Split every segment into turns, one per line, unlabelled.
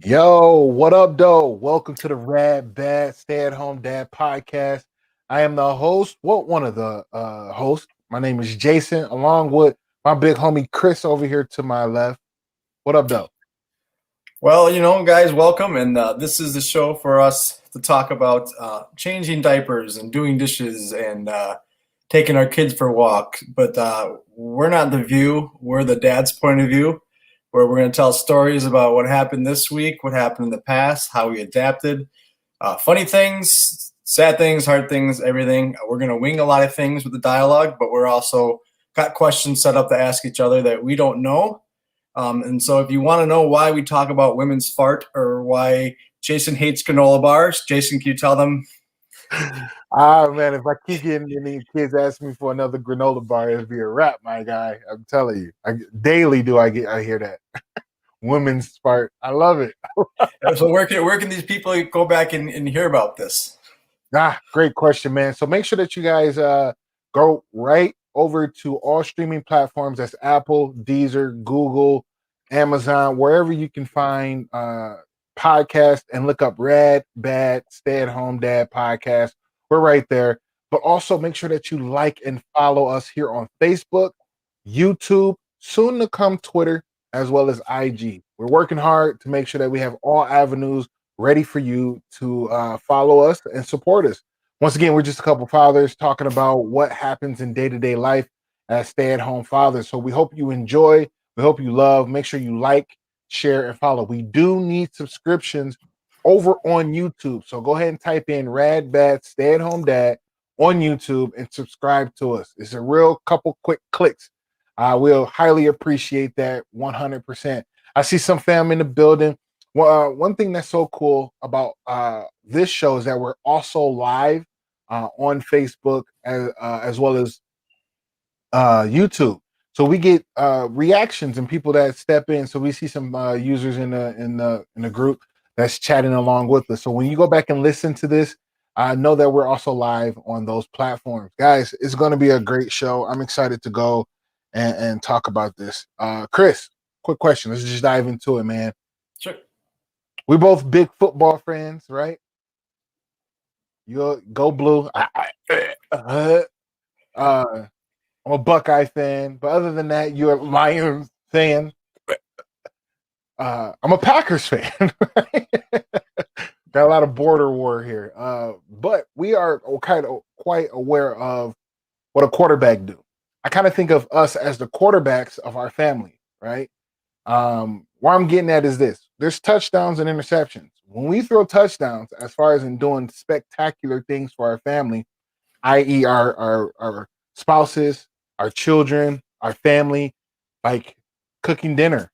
Yo, what up, though? Welcome to the Rad Bad Stay at Home Dad podcast. I am the host, one of the hosts. My name is Jason, along with my big homie Chris over here to my left. What up, though?
Well, guys, welcome. And this is the show for us to talk about changing diapers and doing dishes and taking our kids for a walk. But we're not the view, we're the dad's point of view, where we're going to tell stories about what happened this week, what happened in the past, how we adapted, funny things, sad things, hard things, everything. We're going to wing a lot of things with the dialogue, but we're also got questions set up to ask each other that we don't know. And so if you want to know why we talk about women's fart or why Jason hates granola bars, Jason, can you tell them?
Man, if I keep getting any kids asking me for another granola bar, it'll be a wrap, my guy. I'm telling you. Daily I hear that. Women's fart. I love it.
So where can these people go back and hear about this?
Great question, man. So make sure that you guys go right over to all streaming platforms. That's Apple, Deezer, Google, Amazon, wherever you can find podcast, and look up Rad Bad Stay at Home Dad podcast. We're right there. But also make sure that you like and follow us here on Facebook, YouTube, soon to come Twitter, as well as IG. We're working hard to make sure that we have all avenues ready for you to follow us and support us. Once again, we're just a couple fathers talking about what happens in day-to-day life as stay-at-home fathers. So we hope you enjoy. We hope you love. Make sure you like, share, and follow. We do need subscriptions over on YouTube. So go ahead and type in Rad Bad Stay at Home Dad on YouTube and subscribe to us. It's a real couple quick clicks. We'll highly appreciate that 100%. I see some fam in the building. Well, one thing that's so cool about this show is that we're also live on Facebook as well as YouTube. So we get reactions and people that step in. So we see some users in the group that's chatting along with us. So when you go back and listen to this, know that we're also live on those platforms. Guys, it's going to be a great show. I'm excited to go and talk about this. Chris, quick question. Let's just dive into it, man.
Sure.
We both big football fans, right? You go blue. I'm a Buckeye fan, but other than that, you're a Lions fan. I'm a Packers fan. Right? Got a lot of border war here, but we are quite aware of what a quarterback do. I kind of think of us as the quarterbacks of our family, right? Where I'm getting at is this: there's touchdowns and interceptions. When we throw touchdowns, as far as in doing spectacular things for our family, i.e., our spouses, our children, our family, like cooking dinner,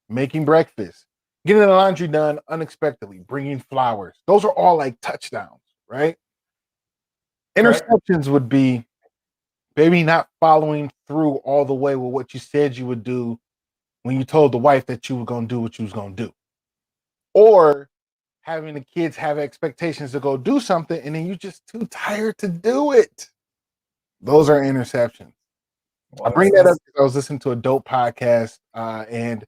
making breakfast, getting the laundry done unexpectedly, bringing flowers. Those are all like touchdowns, right? Interceptions would be maybe not following through all the way with what you said you would do when you told the wife that you were going to do what you was going to do, or having the kids have expectations to go do something and then you're just too tired to do it. Those are interceptions. Well, I bring that up because I was listening to a dope podcast and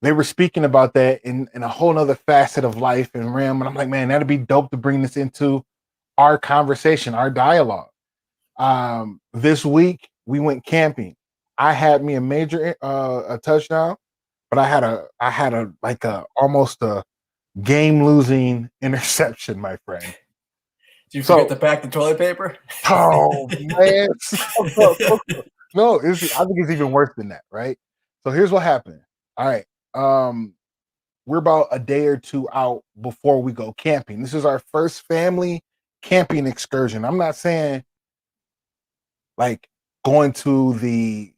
they were speaking about that in a whole nother facet of life and realm. And I'm like, man, that'd be dope to bring this into our conversation, our dialogue. This week we went camping. I had me a major a touchdown, but I had a almost a game losing interception, my friend.
Did you forget to pack the toilet paper?
Oh man, no, I think it's even worse than that, right? So here's what happened. All right, we're about a day or two out before we go camping. This is our first family camping excursion. I'm not saying like going to the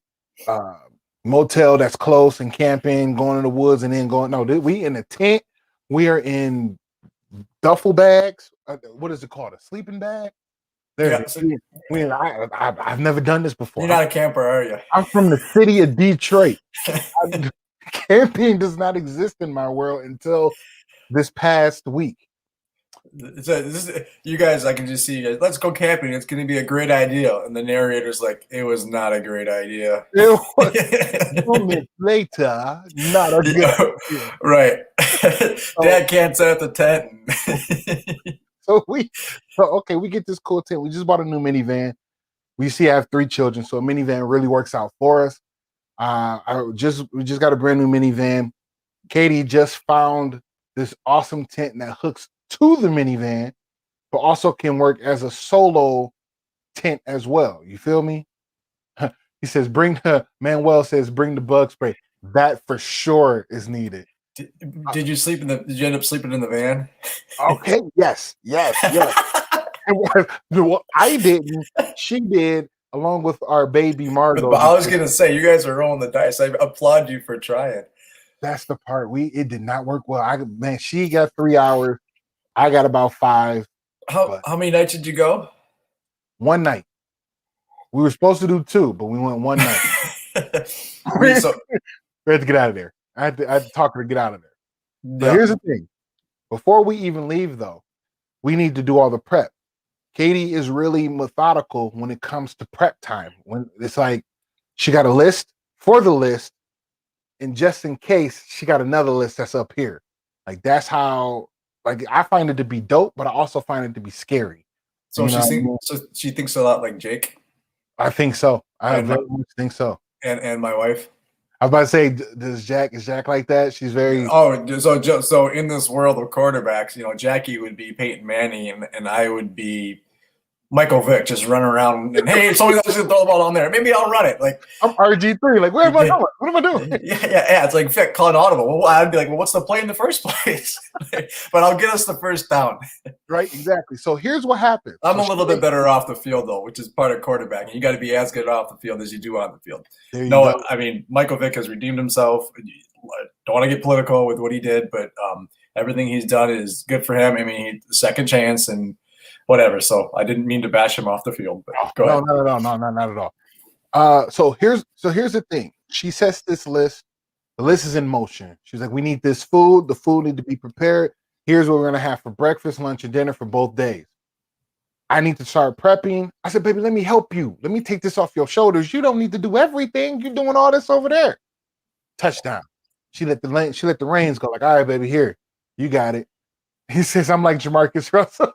motel that's close and camping, going in the woods and then going. No, we in a tent. We are in duffel bags. What is it called? A sleeping bag? I've never done this before.
You're not a camper, are you?
I'm from the city of Detroit. Camping does not exist in my world until this past week.
You guys, I can just see you guys. Let's go camping. It's going to be a great idea. And the narrator's like, it was not a great idea.
It was moments later, not a good
Yeah,
idea.
right.
So,
Dad can't set up the tent.
okay, we get this cool tent. We just bought a new minivan. We see I have 3 children, so a minivan really works out for us. We just got a brand new minivan. Katie just found this awesome tent that hooks to the minivan, but also can work as a solo tent as well. You feel me? He says, Manuel says, bring the bug spray. That for sure is needed.
Did you sleep in the? Did you end up sleeping in the van?
Okay, yes. Well, I didn't. She did, along with our baby Margot.
But I was gonna say, you guys are rolling the dice. I applaud you for trying.
That's the part it did not work well. She got 3 hours. I got about 5.
How many nights did you go?
One night. We were supposed to do 2, but we went one night. We had to get out of there. I had to talk her to get out of there. But here's the thing. Before we even leave, though, we need to do all the prep. Katie is really methodical when it comes to prep time. When it's like she got a list for the list, and just in case, she got another list that's up here. Like that's how. Like I find it to be dope, but I also find it to be scary.
So she thinks a lot like Jake.
I think so. I very much think so.
And my wife.
I was about to say, is Jack like that? She's very.
Oh, so in this world of quarterbacks, Jackie would be Peyton Manning, and I would be Michael Vick, just running around and hey, somebody else should throw the ball on there. Maybe I'll run it. Like
I'm RG3. Like where am I going? What am I doing?
Yeah. It's like Vick calling audible. Well, I'd be like, well, what's the play in the first place? But I'll get us the first down.
Right, exactly. So here's what happens.
I'm a little bit better off the field though, which is part of quarterbacking. You got to be as good off the field as you do on the field. No, I mean Michael Vick has redeemed himself. Don't want to get political with what he did, but everything he's done is good for him. I mean, second chance and whatever. So I didn't mean to bash him off the field. But go ahead.
No, not at all. So here's the thing. She sets this list. The list is in motion. She's like, we need this food. The food need to be prepared. Here's what we're gonna have for breakfast, lunch, and dinner for both days. I need to start prepping. I said, baby, let me help you. Let me take this off your shoulders. You don't need to do everything. You're doing all this over there. Touchdown. She let the reins go. Like, all right, baby, here, you got it. He says, I'm like Jamarcus Russell.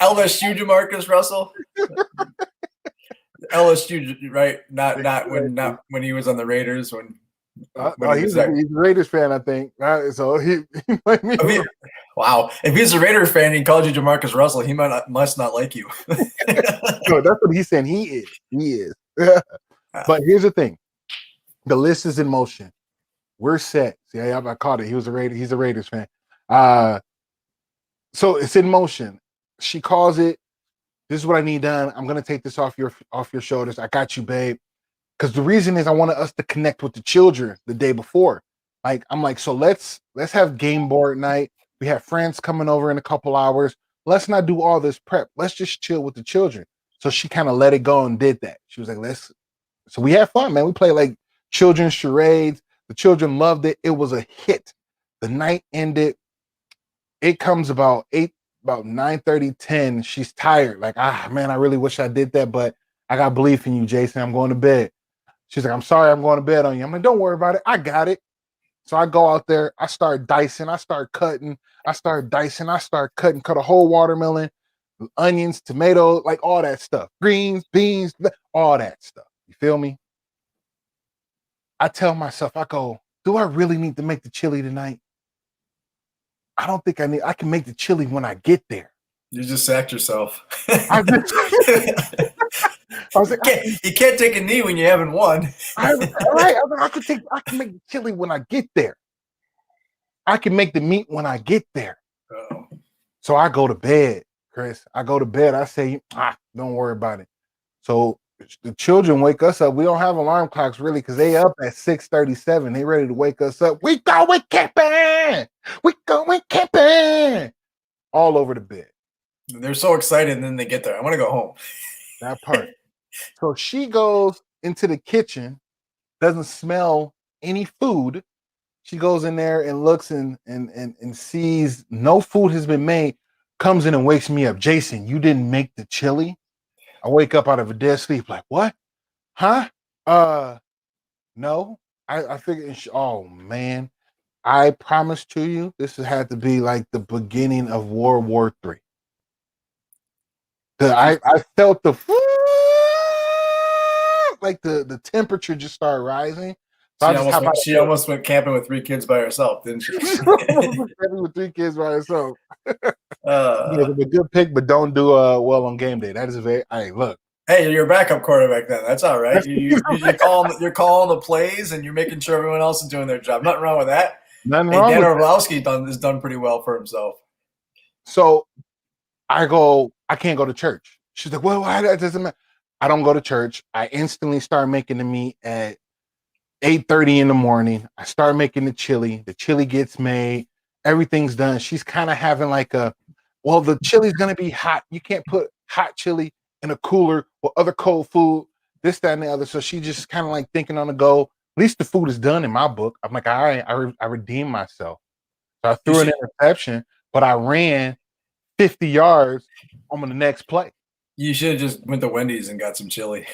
LSU Jamarcus Russell. LSU, right? Not when he was on the Raiders.
He's a Raiders fan, I think. So he might be.
Wow. If he's a Raiders fan, he called you Jamarcus Russell. He must not like you.
No, that's what he's saying. He is. But here's the thing. The list is in motion. We're set. See, I caught it. He's a Raiders fan. So it's in motion. She calls it. This is what I need done. I'm gonna take this off your shoulders. I got you, babe. Because the reason is I wanted us to connect with the children the day before. Like I'm like, so let's have game board night. We have friends coming over in a couple hours. Let's not do all this prep. Let's just chill with the children. So she kind of let it go and did that. She was like, So we had fun, man. We played like children's charades. The children loved it. It was a hit. The night ended. It comes about 9:30, 10. She's tired. Like, man, I really wish I did that, but I got belief in you, Jason. I'm going to bed. She's like, I'm sorry, I'm going to bed on you. I'm like, don't worry about it. I got it. So I go out there. I start dicing. I start cutting. Cut a whole watermelon, onions, tomatoes, like all that stuff. Greens, beans, all that stuff. You feel me? I tell myself, I go, do I really need to make the chili tonight? I don't think I can make the chili when I get there.
You just sacked yourself.
I was like,
you can't take a knee when you haven't won.
I can make the chili when I get there. I can make the meat when I get there.
Uh-oh.
So I go to bed, Chris. I go to bed. I say, don't worry about it. So the children wake us up. We don't have alarm clocks really because they up at 6:37. They ready to wake us up. We going camping. All over the bed.
They're so excited, and then they get there. I want to go home.
That part. So she goes into the kitchen, doesn't smell any food. She goes in there and looks and sees no food has been made. Comes in and wakes me up. Jason, you didn't make the chili. I wake up out of a dead sleep. Like what? Huh? No. I figured. Oh man, I promise to you, this had to be like the beginning of World War III. I felt the like the temperature just started rising. So
She almost went camping with 3 kids by herself, didn't she?
with 3 kids by herself. A good pick, but don't do well on game day. That is very. Hey, look.
Hey, you're a backup quarterback then. That's all right. You're calling the plays and you're making sure everyone else is doing their job. Nothing wrong with that.
Nothing wrong.
Dan Orlowski has done pretty well for himself.
So I go. I can't go to church. She's like, well, why that doesn't matter. I don't go to church. I instantly start making the meat at 8:30 in the morning. I start making the chili. The chili gets made. Everything's done. She's kind of having like well, the chili's gonna be hot. You can't put hot chili in a cooler with other cold food, this, that, and the other. So she just kind of like thinking on the go. At least the food is done in my book. I'm like, all right, I redeemed myself. So I threw an interception, but I ran 50 yards on the next play.
You should have just went to Wendy's and got some chili.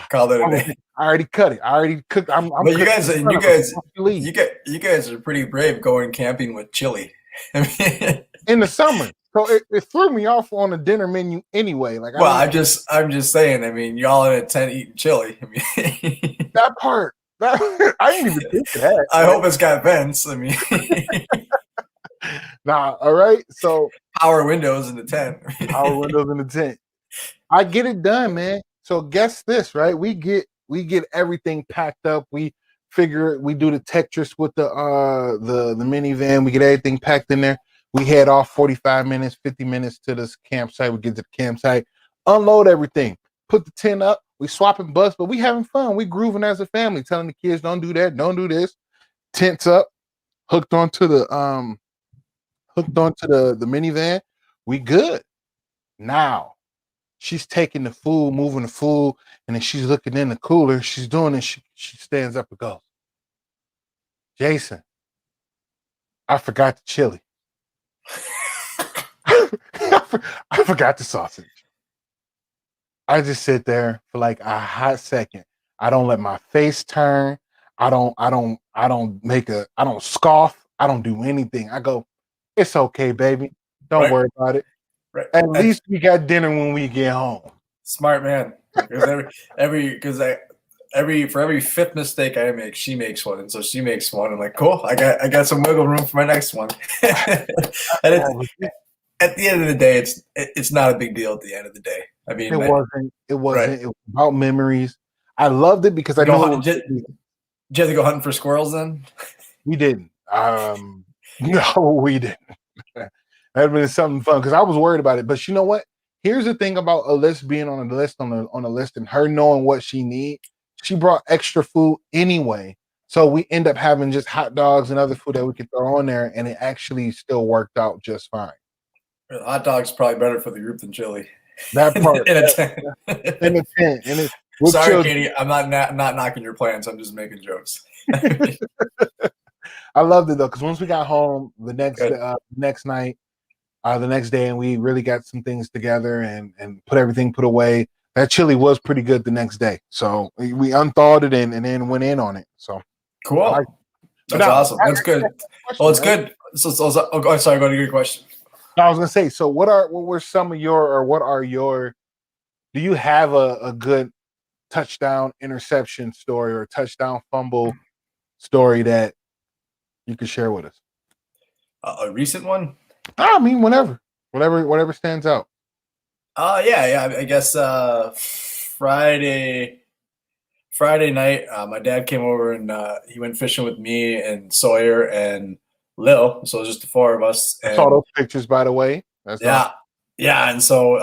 Called it a day.
I already cut it. I already cooked.
But you guys are pretty brave going camping with chili. I mean,
in the summer. So it threw me off on the dinner menu anyway. Like,
well, I'm just saying. I mean, y'all in a tent eating chili. I mean,
that part. I didn't even think that.
I hope it's got vents. I mean,
nah. All right. So
power windows in the tent.
Power windows in the tent. I get it done, man. So guess this, right? We get everything packed up. We figure we do the Tetris with the minivan. We get everything packed in there. We head off 45 minutes, 50 minutes to this campsite. We get to the campsite, unload everything, put the tent up. We swapping bus, but we having fun. We grooving as a family, telling the kids, don't do that, don't do this. Tents up, hooked onto the minivan. We good. Now, she's taking the food, moving the food, and then she's looking in the cooler. She's doing it. She stands up and goes, Jason, I forgot the chili. I forgot the sausage. I just sit there for like a hot second. I don't let my face turn. I don't scoff. I don't do anything. I go, it's okay, baby. Don't worry about it.
Right.
At least we got dinner when we get home.
Smart man. For every 5th mistake I make, she makes one, and so she makes one. I'm like, cool. I got some wiggle room for my next one. And at the end of the day, it's not a big deal. At the end of the day, I mean, it wasn't.
Right. It was about memories. I loved it because I know.
Did you have to go hunting for squirrels then?
We didn't. No, we didn't. That'd been something fun because I was worried about it. But you know what? Here's the thing about Alyssa being on the list on the list and her knowing what she needs. She brought extra food anyway, so we end up having just hot dogs and other food that we could throw on there, and it actually still worked out just fine.
Hot dogs probably better for the group than chili.
That part
in a tent.
In a tent.
Sorry,
children.
Katie. I'm not knocking your plans. I'm just making jokes.
I loved it though, because once we got home the next night, the next day, and we really got some things together and put everything put away. That chili was pretty good the next day, so we unthawed it and then went in on it. So
cool. That's awesome. That's good. Well, it's good. So sorry. Go to your question.
I was gonna say. So what were some of your do you have a good touchdown interception story or touchdown fumble story that you could share with us?
A recent one?
I mean, whatever stands out.
Yeah. I guess Friday night, my dad came over and he went fishing with me and Sawyer and Lil. So it was just the 4 of us.
I saw those pictures, by the way.
Yeah. And so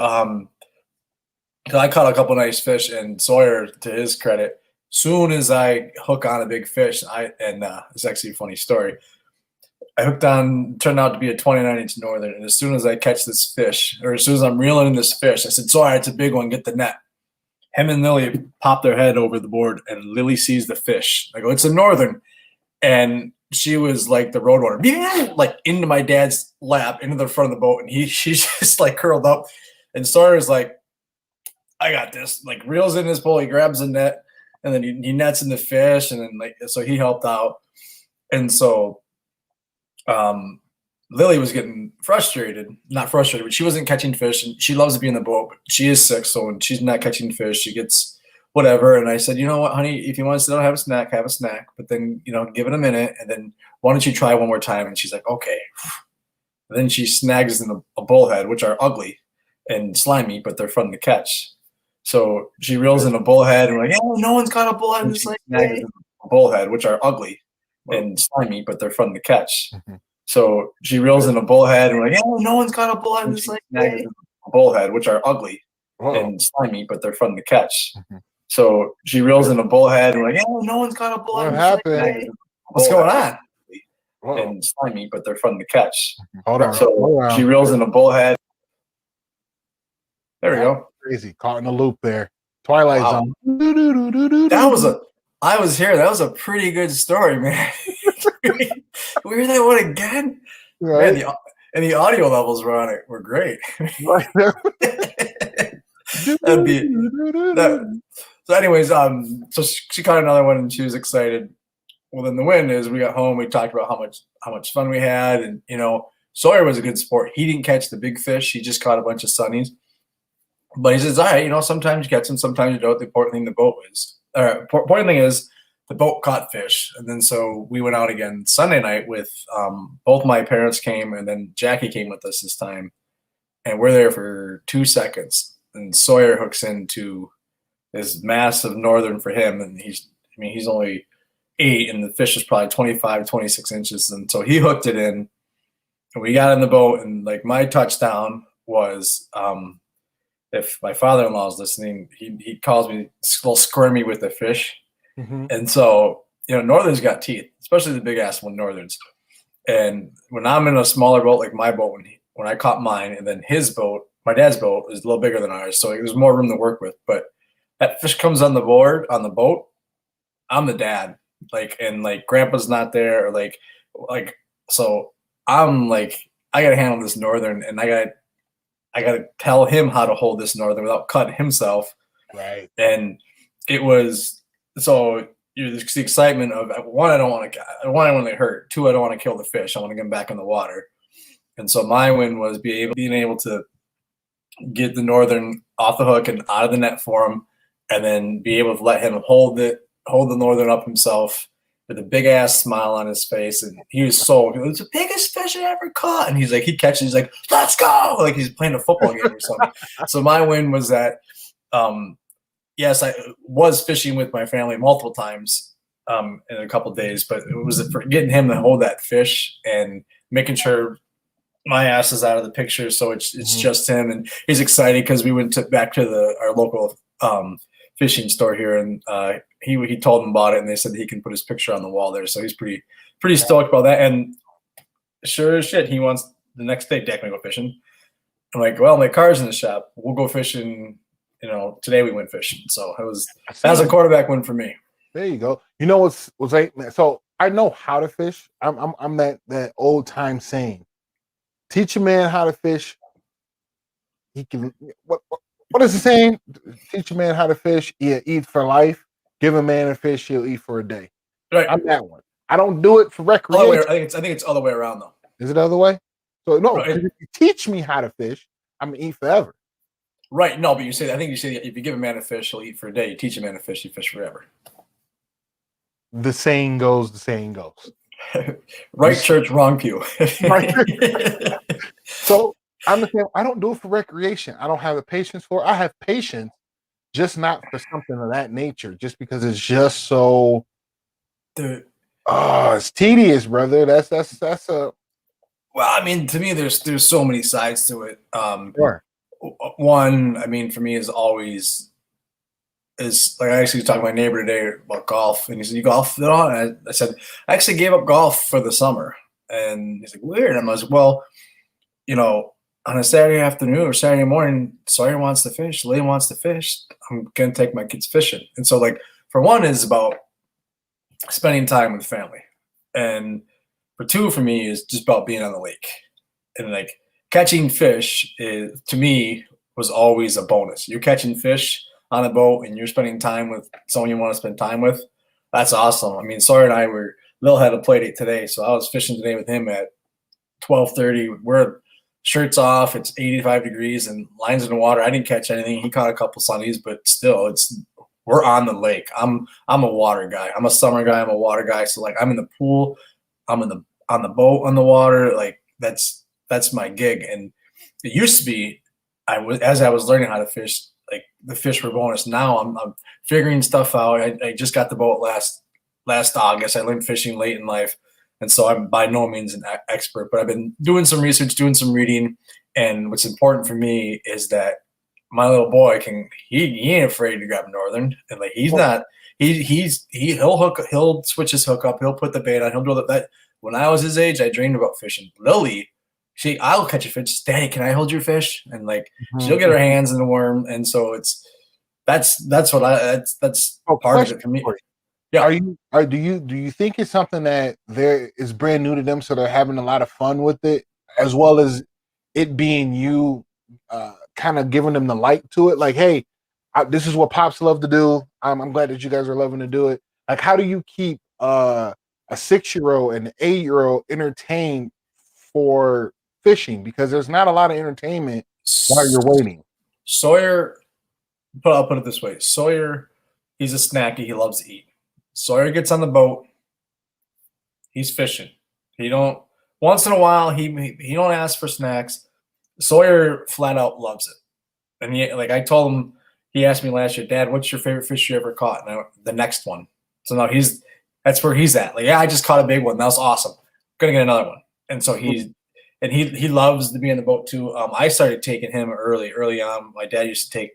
I caught a couple nice fish, and Sawyer, to his credit, soon as I hook on a big fish, it's actually a funny story. I hooked on, turned out to be a 29-inch northern, and as soon as I catch this fish, or as soon as I'm reeling in this fish, I said, Sawyer, it's a big one, get the net. Him and Lily pop their head over the board, and Lily sees the fish. I go, it's a northern. and she was like the road runner, like into my dad's lap, into the front of the boat, and she's just like curled up, and Sawyer's like, I got this, like reels in his pole, he grabs the net, and then he nets in the fish, and then like so he helped out, and so Lily was getting frustrated, not frustrated, but she wasn't catching fish, and she loves to be in the boat, but she is sick, so when she's not catching fish, she gets whatever. And I said, you know what, honey, if you want to sit down, have a snack, but then, give it a minute, and then why don't you try one more time? And she's like, okay. And then she snags in a bullhead, which are ugly and slimy, but they're fun to catch. So she reels in a bullhead, and we're like, yeah, no one's caught a bullhead this late. Snags in a bullhead, which are ugly and slimy, but they're fun to catch. So she reels in a bullhead, and we're like, yeah, no one's caught a bullhead this late. Snags in a bullhead, which are ugly and slimy, but they're fun to catch. So she reels in a bullhead, and we're like, yeah, no one's caught a bullhead.
What happened?
What's going on? And slimy, but they're fun to catch.
Hold on.
So she reels in a bullhead. There we go.
Crazy. Caught in a loop there. Twilight Zone.
I was here. That was a pretty good story, man. We hear that one again? Right. Man, and the audio levels were great. So anyways, so she caught another one, and she was excited. Well, then the win is we got home. We talked about how much fun we had, and Sawyer was a good sport. He didn't catch the big fish. He just caught a bunch of sunnies. But he says, all right, sometimes you catch them, sometimes you don't. The important thing is the boat caught fish. And then so we went out again Sunday night with both my parents came, and then Jackie came with us this time. And we're there for 2 seconds. And Sawyer hooks into this massive northern for him. And he's only 8, and the fish is probably 25, 26 inches. And so he hooked it in, and we got in the boat, and like my touchdown was, if my father-in-law is listening, he calls me a little squirmy with the fish. And so, northerns got teeth, especially the big ass one northerns. And when I'm in a smaller boat, like my boat, when I caught mine, and then his boat, my dad's boat, is a little bigger than ours, so there's more room to work with. But that fish comes on the boat, I'm the dad, and grandpa's not there, or so I'm like, I gotta handle this northern, and I gotta tell him how to hold this northern without cutting himself.
Right.
And it was so the excitement of, one, I don't want to get hurt. 2, I don't want to kill the fish. I want to get him back in the water. And so my win was being able to get the northern off the hook and out of the net for him, and then be able to let him hold the northern up himself with a big ass smile on his face. And he was it was the biggest fish I ever caught. And he catches, he's like, let's go, like he's playing a football game or something. So my win was that, yes, I was fishing with my family multiple times in a couple of days, but it was for getting him to hold that fish and making sure my ass is out of the picture. So it's just him, and he's excited because we went back to our local fishing store here, and he told them about it, and they said he can put his picture on the wall there. So he's pretty stoked about that. And sure as shit, he wants the next day, Dad, can we go fishing? I'm like, well, my car's in the shop. We'll go fishing. Today we went fishing. So that was a quarterback win for me.
There you go. So I know how to fish. I'm that old time saying, teach a man how to fish. He can. What is the saying? Teach a man how to fish. He'll eat for life. Give a man a fish, he'll eat for a day.
Right.
I'm that one. I don't do it for recreation.
I think it's other way around though.
Is it the other way? So no,
right.
If you teach me how to fish, I'm gonna eat forever.
Right. No, but you say if you give a man a fish, he'll eat for a day. You teach a man a fish, he fish forever.
The saying goes.
Right church, wrong pew.
So I'm the same. I don't do it for recreation. I don't have the patience for it. I have patience, just not for something of that nature, just because it's just so it's tedious, brother. That's a
well, I mean, to me there's so many sides to it.
Sure.
One, I mean, for me is always like, I actually talked to my neighbor today about golf, and he said, you golf at all? And I said, I actually gave up golf for the summer. And he's like, weird. And I was like, well, on a Saturday afternoon or Saturday morning, Sawyer wants to fish, Lily wants to fish, I'm going to take my kids fishing. And so, for one, is about spending time with family. And for two, for me, is just about being on the lake. And like catching fish is, to me, was always a bonus. You're catching fish on a boat and you're spending time with someone you want to spend time with. That's awesome. I mean, Sawyer and I were Lil had a play date today, so I was fishing today with him at 12:30. We're shirts off. It's 85 degrees and lines in the water. I didn't catch anything. He caught a couple sunnies, but still, we're on the lake. I'm a water guy. I'm a summer guy. I'm a water guy. So like I'm in the pool. I'm on the boat on the water. Like that's my gig. And it used to be as I was learning how to fish, like the fish were bonus. Now I'm figuring stuff out. I just got the boat last August. I learned fishing late in life. And so I'm by no means an expert, but I've been doing some research, doing some reading. And what's important for me is that my little boy he ain't afraid to grab Northern. And like, he'll switch his hook up. He'll put the bait on. He'll do that. When I was his age, I dreamed about fishing. Lily, I'll catch a fish. Daddy, can I hold your fish? And like, she'll get her hands in the worm. And so that's part of it for me.
Yeah. Do you think it's something that there is brand new to them, so they're having a lot of fun with it, as well as it being you kind of giving them the light to it? Like, hey, this is what Pops love to do. I'm glad that you guys are loving to do it. Like, how do you keep a 6-year-old and an 8-year-old entertained for fishing? Because there's not a lot of entertainment while you're waiting.
Sawyer, I'll put it this way. Sawyer, he's a snacky. He loves to eat. Sawyer gets on the boat. He's fishing. Once in a while, he don't ask for snacks. Sawyer flat out loves it. And I told him, he asked me last year, Dad, what's your favorite fish you ever caught? And the next one. So now that's where he's at. Like, yeah, I just caught a big one. That was awesome. Gonna get another one. And so he loves to be on the boat too. I started taking him early on. My dad used to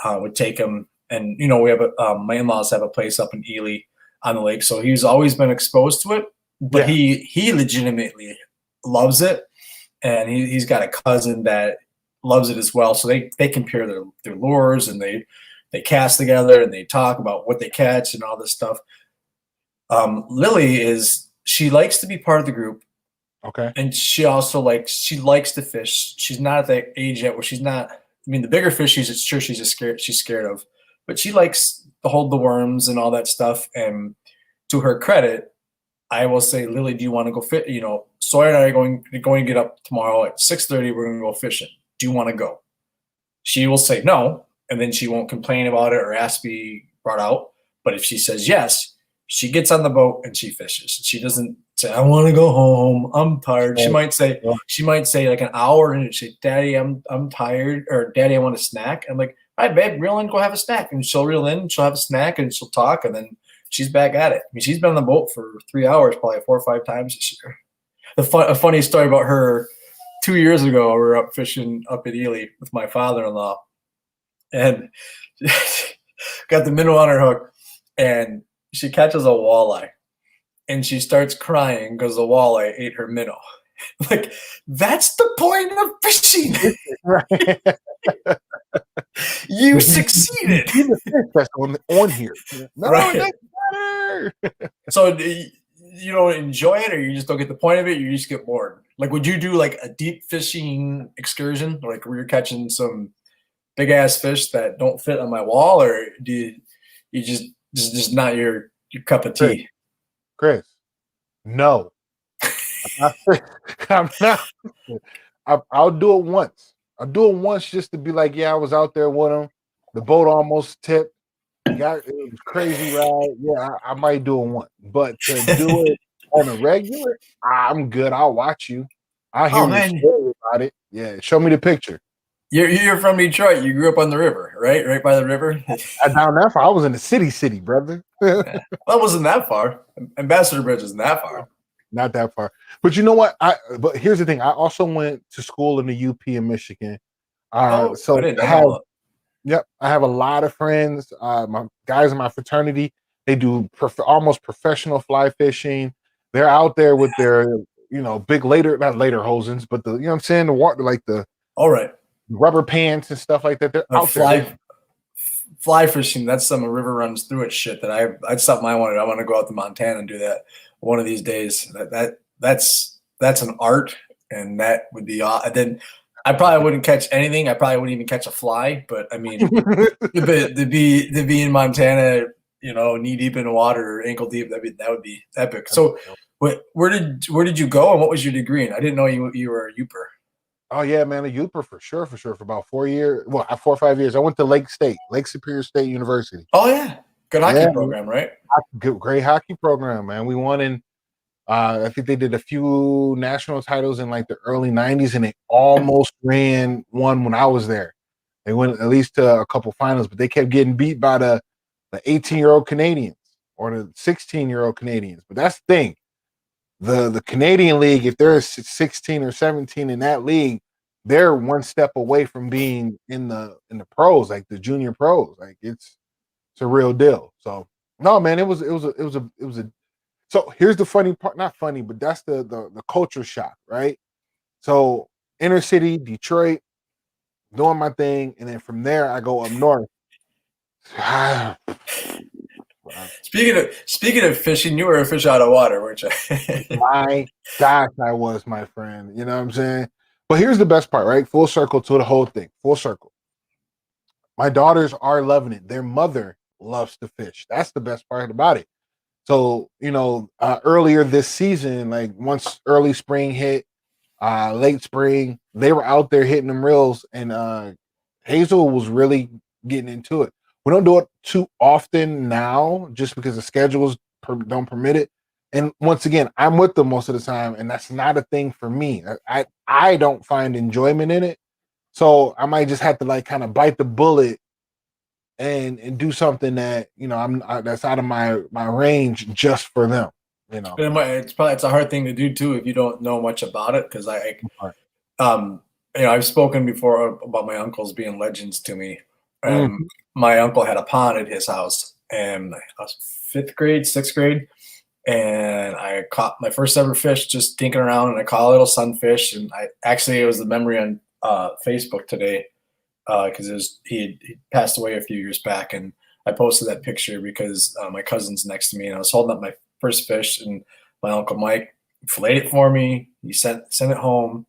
would take him. And, we have my in-laws have a place up in Ely on the lake. So he's always been exposed to it, but he legitimately loves it. And he's got a cousin that loves it as well. So they compare their lures, and they cast together, and they talk about what they catch and all this stuff. Lily she likes to be part of the group.
Okay.
And she also likes to fish. She's not at that age yet where she's not, I mean, the bigger fish she's scared of. But she likes to hold the worms and all that stuff. And to her credit, I will say, Lily, do you want to go fit? Sawyer and I are going to get up tomorrow at 6:30. We're going to go fishing. Do you want to go? She will say no, and then she won't complain about it or ask to be brought out. But if she says yes, she gets on the boat and she fishes. She doesn't say, I want to go home. I'm tired. She might say like an hour, and she'd say, Daddy, I'm tired, or Daddy, I want a snack. I'm like, all right, babe, reel in, go have a snack. And she'll reel in, she'll have a snack, and she'll talk, and then she's back at it. I mean, she's been on the boat for 3 hours, probably 4 or 5 times this year. A funny story about her, 2 years ago, we were up fishing up at Ely with my father-in-law, and got the minnow on her hook, and she catches a walleye, and she starts crying because the walleye ate her minnow. Like, that's the point of fishing.
Right.
You succeeded.
That's on here. No,
right.
That's better.
So you don't enjoy it, or you just don't get the point of it? You just get bored. Like, would you do like a deep fishing excursion, like where you're catching some big ass fish that don't fit on my wall, or do you just not your cup of tea?
Chris, no. I'm not. I'll do it once. I'll do it once just to be like, yeah, I was out there with him. The boat almost tipped. It was crazy ride. Yeah, I might do it once. But to do it on a regular, I'm good. I'll watch you. I'll hear you story about it. Yeah, show me the picture.
You're from Detroit. You grew up on the river, right? Right by the river?
Down that far. I was in the city, brother.
Well, it wasn't that far. Ambassador Bridge isn't that far.
Not that far. But you know what? But here's the thing. I also went to school in the UP in Michigan. So I have a lot of friends. My guys in my fraternity, they do almost professional fly fishing. They're out there with their, big not later hosens, but the, I'm saying, the water, like the
all right
rubber pants and stuff like that. They're out there.
fly fishing, that's some river runs through it shit that that's something I wanted. I want to go out to Montana and do that one of these days. That's an art, and that would be then I probably wouldn't catch anything. I probably wouldn't even catch a fly, but I mean, to be in Montana, knee deep in the water or ankle deep, that would be epic. So where did you go, and what was your degree in? I didn't know you were a Youper.
Oh yeah, man, a Youper for sure, for about 4 years. Well, 4 or 5 years. I went to Lake Superior State University.
Oh yeah, good hockey program, right?
Great hockey program, man. We won in. I think they did a few national titles in like the early '90s, and they almost ran one when I was there. They went at least to a couple finals, but they kept getting beat by the 18-year-old Canadians or the 16-year-old Canadians. But that's the thing. The Canadian League, if they're 16 or 17 in that league, they're one step away from being in the pros, like the junior pros. Like it's a real deal. So no, man, it was a. So here's the funny part, not funny, but that's the culture shock, right? So inner city, Detroit, doing my thing, and then from there I go up north.
Speaking of fishing, you were a fish out of water, weren't you?
My gosh, I was, my friend. You know what I'm saying? But here's the best part, right? Full circle to the whole thing. Full circle. My daughters are loving it. Their mother loves to fish. That's the best part about it. So, earlier this season, like once early spring hit, late spring, they were out there hitting them reels, and Hazel was really getting into it. We don't do it too often now just because the schedules don't permit it. And once again, I'm with them most of the time, and that's not a thing for me. I don't find enjoyment in it. So I might just have to like kind of bite the bullet and do something that that's out of my range just for them.
It's a hard thing to do too if you don't know much about it, because I've spoken before about my uncles being legends to me. My uncle had a pond at his house, and I was 5th grade, 6th grade, and I caught my first ever fish just dinking around, and I caught a little sunfish. And it was the memory on Facebook today, because he passed away a few years back, and I posted that picture because my cousin's next to me, and I was holding up my first fish, and my Uncle Mike filleted it for me. He sent it home,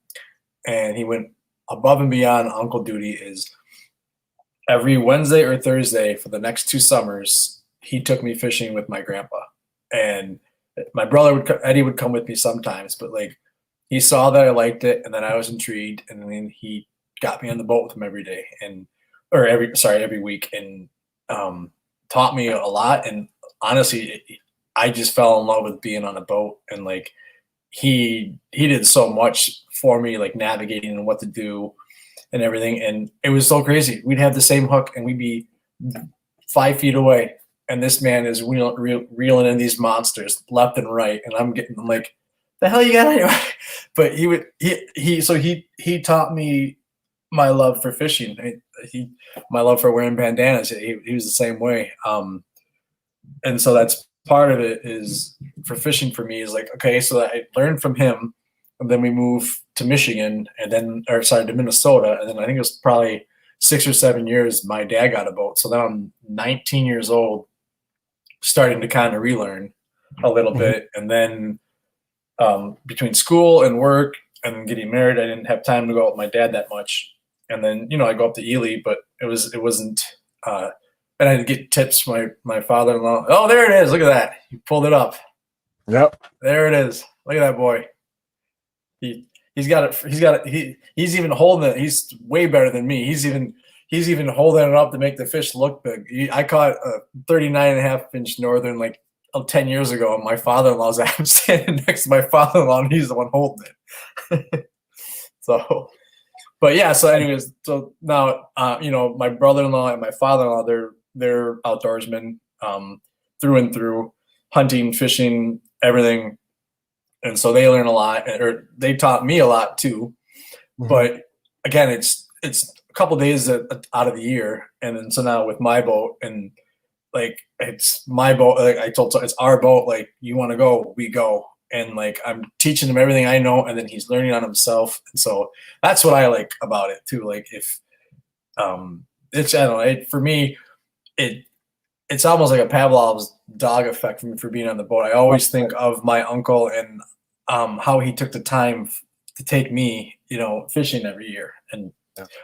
and he went above and beyond. Uncle duty is every Wednesday or Thursday for the next 2 summers, he took me fishing with my grandpa. And my brother Eddie would come with me sometimes, but like he saw that I liked it, and then I was intrigued, and then he got me on the boat with him every day, every week, and taught me a lot. And honestly, I just fell in love with being on a boat, and like he did so much for me, like navigating and what to do and everything. And it was so crazy. We'd have the same hook, and we'd be 5 feet away, and this man is reeling in these monsters left and right, and I'm like, the hell you got anyway? But he taught me my love for fishing. My love for wearing bandanas. He was the same way. And so that's part of it is for fishing for me is like, okay, so I learned from him, and then we moved to Michigan, to Minnesota. And then I think it was probably 6 or 7 years, my dad got a boat. So then I'm 19 years old, starting to kind of relearn a little bit. And then between school and work and getting married, I didn't have time to go out with my dad that much. And then, I go up to Ely, but it wasn't, and I had to get tips from my father-in-law. Oh, there it is. Look at that. He pulled it up.
Yep.
There it is. Look at that boy. He's got it. He's even holding it. He's way better than me. He's even holding it up to make the fish look big. I caught a 39.5-inch northern like 10 years ago, and my father-in-law's I'm standing next to my father-in-law, and he's the one holding it. So, but yeah. So, anyways, so now my brother-in-law and my father-in-law, they're outdoorsmen through and through, hunting, fishing, everything. And so they learn a lot, or they taught me a lot too. Mm-hmm. But again, it's a couple of days out of the year. And then so now with my boat, and like it's my boat, like I told, it's our boat. Like, you want to go, we go. And like I'm teaching him everything I know, and then he's learning on himself. And so that's what I like about it too. Like if it's, I don't know, for me, it's almost like a Pavlov's dog effect for being on the boat. I always think of my uncle and how he took the time to take me, fishing every year. And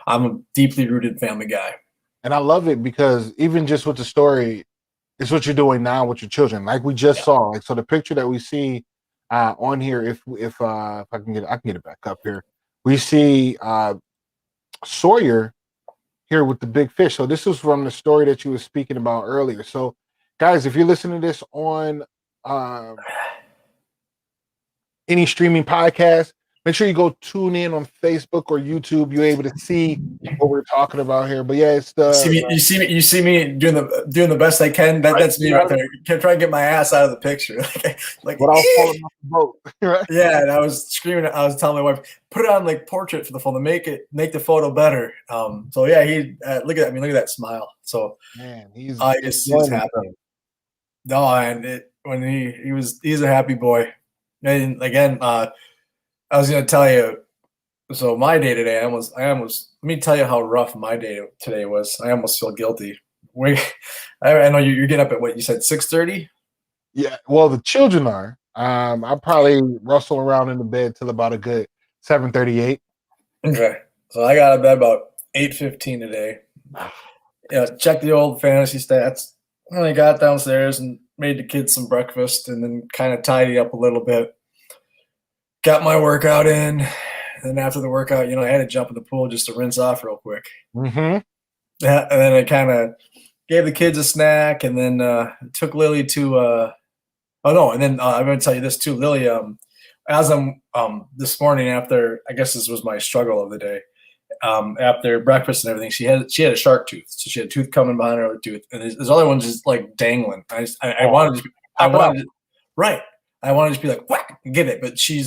I'm a deeply rooted family guy.
And I love it because even just with the story, it's what you're doing now with your children. Like we just saw, like, so the picture that we see on here, if I can get it back up here, we see Sawyer here with the big fish. So this is from the story that you were speaking about earlier. So guys, if you're listening to this on any streaming podcast, make sure you go tune in on Facebook or YouTube. You're able to see what we're talking about here. But yeah, it's the
you see me doing the best I can. That's me right there. Kept trying to get my ass out of the picture. like
but I was falling off the boat. Right?
Yeah, and I was screaming. I was telling my wife, put it on like portrait for the phone to make the photo better. So yeah, he look at that smile. So
man, he's
happy. No, and he's a happy boy. And again, I was gonna tell you. So my day today, I almost. Let me tell you how rough my day today was. I almost feel guilty. I know you're getting up at what you said, 6:30.
Yeah, well, the children are. I probably rustle around in the bed till about a good 7:38.
Okay, so I got out of bed about 8:15 today. Check the old fantasy stats. And I got downstairs and made the kids some breakfast, and then kind of tidy up a little bit. Got my workout in, and then after the workout, I had to jump in the pool just to rinse off real quick.
Mm-hmm.
And then I kind of gave the kids a snack, and then took Lily to. I'm going to tell you this too, Lily. As I'm this morning after, I guess this was my struggle of the day. After breakfast and everything, she had a shark tooth, so she had a tooth coming behind her tooth, and this other one just like dangling. I wanted to just be like whack and get it, but she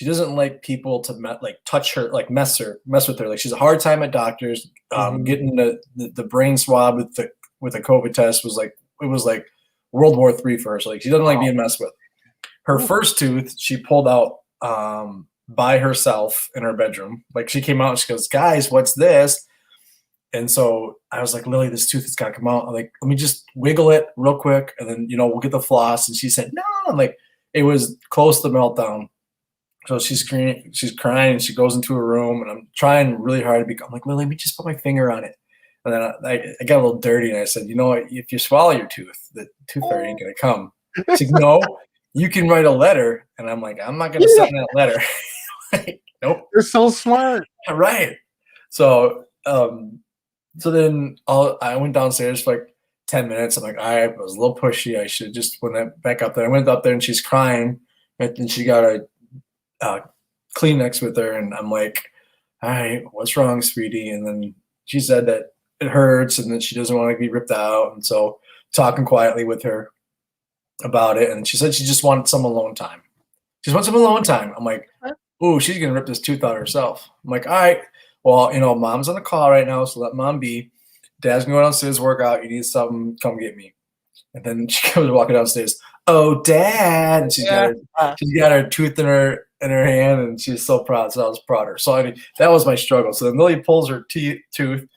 doesn't like people to touch her, like mess with her. Like she's a hard time at doctors. Getting the brain swab with the COVID test was like World War III for her. So like she doesn't like being messed with. Her first tooth she pulled out by herself in her bedroom. Like she came out and she goes, "Guys, what's this?" And so I was like, "Lily, this tooth has got to come out. I'm like, let me just wiggle it real quick, and then we'll get the floss." And she said, "No." I'm like, it was close to meltdown. So she's crying, and she goes into her room, and I'm trying really hard to I'm like, "Lily, let me just put my finger on it." And then I got a little dirty, and I said, "You know what? If you swallow your tooth, the tooth fairy ain't gonna come." She's like, "No, you can write a letter." And I'm like, "I'm not gonna send that letter." Nope.
You're so smart.
Right. So then I went downstairs for like 10 minutes. I'm like, I was a little pushy. I should just went back up there. I went up there and she's crying, and then she got a Kleenex with her, and I'm like, "All right, what's wrong, sweetie?" And then she said that it hurts and that she doesn't want to be ripped out. And so talking quietly with her about it, and she said she just wanted some alone time. She just wants some alone time. I'm like, "Ooh, she's gonna rip this tooth out herself." I'm like, "All right, well, mom's on the call right now, so let mom be. Dad's gonna go downstairs, work out. You need something, come get me." And then she comes walking downstairs. "Oh, Dad!" And she's got her tooth in her hand, and she's so proud. So I was proud of her. So that was my struggle. So then Lily pulls her tooth,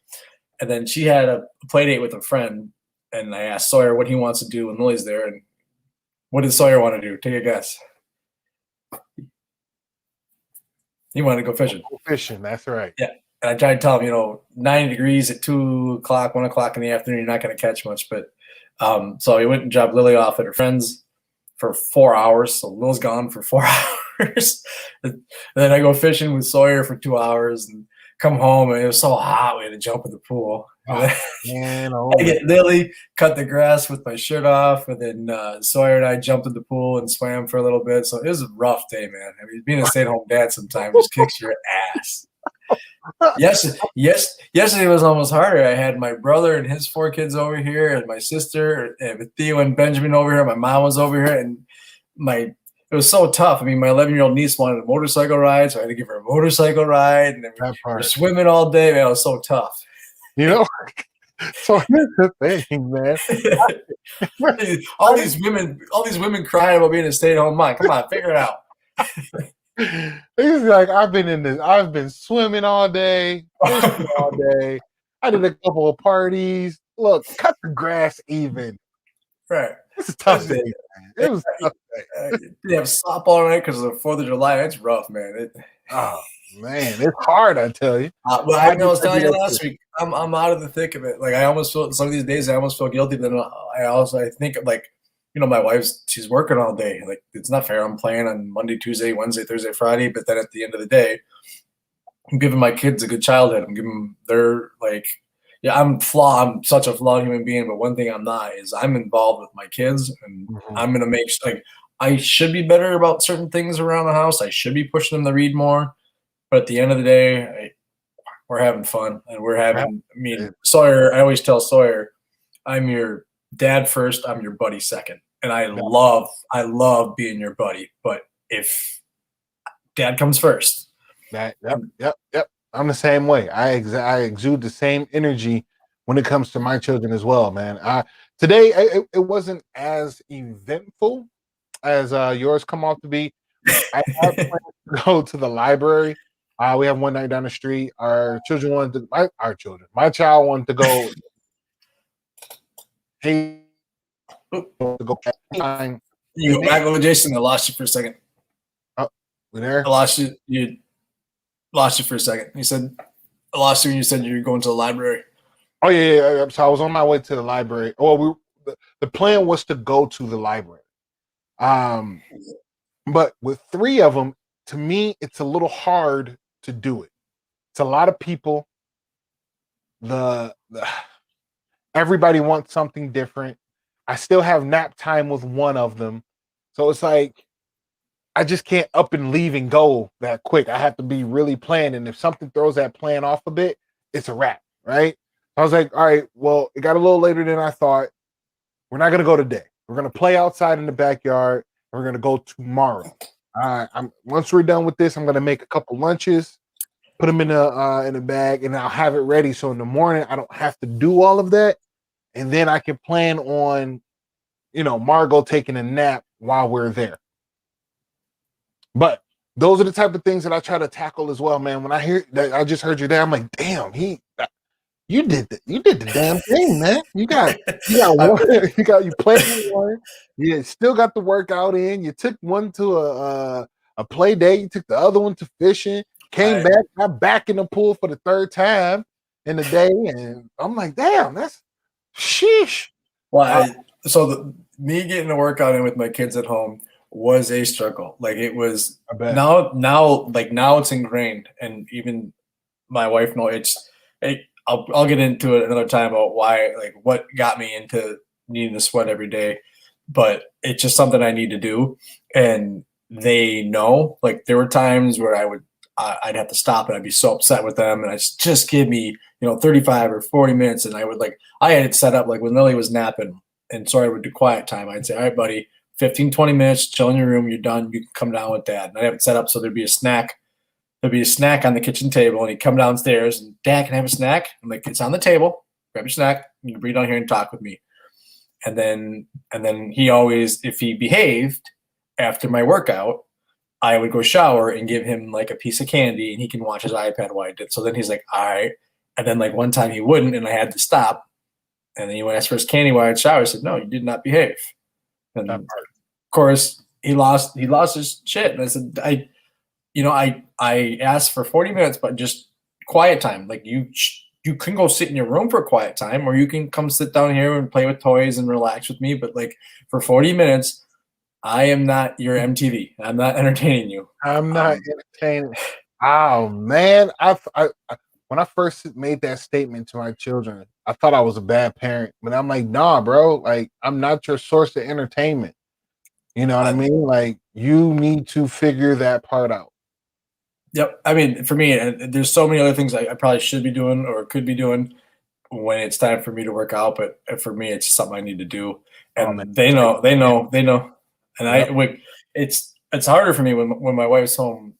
and then she had a play date with a friend, and I asked Sawyer what he wants to do when Lily's there, and what did Sawyer want to do? Take a guess. He wanted to go fishing.
Fishing, that's right.
Yeah. And I tried to tell him, 90 degrees at 2 o'clock, 1 o'clock in the afternoon, you're not going to catch much. But so he went and dropped Lily off at her friend's for 4 hours. So Lil's gone for 4 hours. And then I go fishing with Sawyer for 2 hours and come home. And it was so hot, we had to jump in the pool. I get Lily, cut the grass with my shirt off. And then Sawyer and I jumped in the pool and swam for a little bit. So it was a rough day, man. I mean, being a stay-at-home dad sometimes just kicks your ass. Yesterday was almost harder. I had my brother and his 4 kids over here, and my sister, and Theo and Benjamin over here. My mom was over here, and it was so tough. I mean, my 11-year-old niece wanted a motorcycle ride, so I had to give her a motorcycle ride, and then we were swimming all day. Man, it was so tough.
So here's the thing, man.
all these women crying about being a stay-at-home mom. Come on, figure it out.
It's like I've been swimming all day, fishing all day. I did a couple of parties. Look, cut the grass even.
Right.
It's a tough day, man. It was a tough day.
You have softball night because of the 4th of July. That's rough, man.
Oh man, it's hard, I tell you.
But I know I was
I do
telling you
that too.
last week, I'm out of the thick of it. Like I almost feel some of these days I almost feel guilty, but then I think like, my wife's she's working all day. Like it's not fair. I'm playing on Monday, Tuesday, Wednesday, Thursday, Friday, but then at the end of the day, I'm giving my kids a good childhood. I'm giving them their like, yeah, I'm flawed. I'm such a flawed human being, but one thing I'm not is I'm involved with my kids, and
Mhm.
I'm gonna make like I should be better about certain things around the house. I should be pushing them to read more, but at the end of the day, we're having fun, and we're
Yeah,
having. I mean, Sawyer. I always tell Sawyer, I'm your dad first. I'm your buddy second, and I love being your buddy. But if dad comes first,
yep. I'm the same way. I exude the same energy when it comes to my children as well, man. Today it wasn't as eventful as yours come off to be. I had plans to go to the library. We have one night down the street. My child wanted to go. He wanted to go.
you go back over Jason. I lost you for a second.
Oh, we there?
I lost you. You lost you for a second. You said I lost you when you said you were going to the library.
Oh yeah. So I was on my way to the library. The plan was to go to the library. But with three of them, to me, it's a little hard to do it. It's a lot of people. The everybody wants something different. I still have nap time with one of them, so it's like I just can't up and leave and go that quick. I have to be really planned, and if something throws that plan off a bit, it's a wrap, right? I was like, all right, well, it got a little later than I thought. We're not gonna go today. We're gonna play outside in the backyard. And we're gonna go tomorrow. Once we're done with this, I'm gonna make a couple lunches, put them in a bag, and I'll have it ready. So in the morning, I don't have to do all of that, and then I can plan on, Margot taking a nap while we're there. But those are the type of things that I try to tackle as well, man. When I hear that, I just heard you there. I'm like, damn, you did the damn thing, man. You one, you played one. You still got the workout in. You took one to a play date. You took the other one to fishing. Came back, got back in the pool for the third time in the day, and I'm like, damn, that's sheesh.
Well, me getting a workout in with my kids at home was a struggle. Like it was now it's ingrained, and even my wife knows I'll get into it another time about why, like what got me into needing to sweat every day, but it's just something I need to do, and they know. Like there were times where I'd have to stop and I'd be so upset with them, and I just give me 35 or 40 minutes, and I had it set up like when Lily was napping, and so I would do quiet time. I'd say, all right, buddy, 15, 20 minutes, chill in your room, you're done, you can come down with dad. And I'd have it set up so there'd be a snack on the kitchen table, and he'd come downstairs and, Dad, can I have a snack? I'm like, it's on the table, grab your snack, you can bring it down here and talk with me. And then he always, if he behaved after my workout, I would go shower and give him like a piece of candy, and he can watch his iPad while I did. So then he's like, all right. And then like one time he wouldn't, and I had to stop. And then he asked for his candy while I shower. I said, no, you did not behave. And of course he lost his shit. And I said, I asked for 40 minutes, but just quiet time. Like you can go sit in your room for quiet time, or you can come sit down here and play with toys and relax with me. But like for 40 minutes, I am not your MTV. I'm not entertaining you.
I'm not entertaining. Oh man, when I first made that statement to my children, I thought I was a bad parent. But I'm like, nah, bro. Like I'm not your source of entertainment. You know what I mean? Like you need to figure that part out.
Yep. I mean, for me, there's so many other things I probably should be doing or could be doing when it's time for me to work out. But for me, it's something I need to do, and they know. And it's harder for me when my wife's home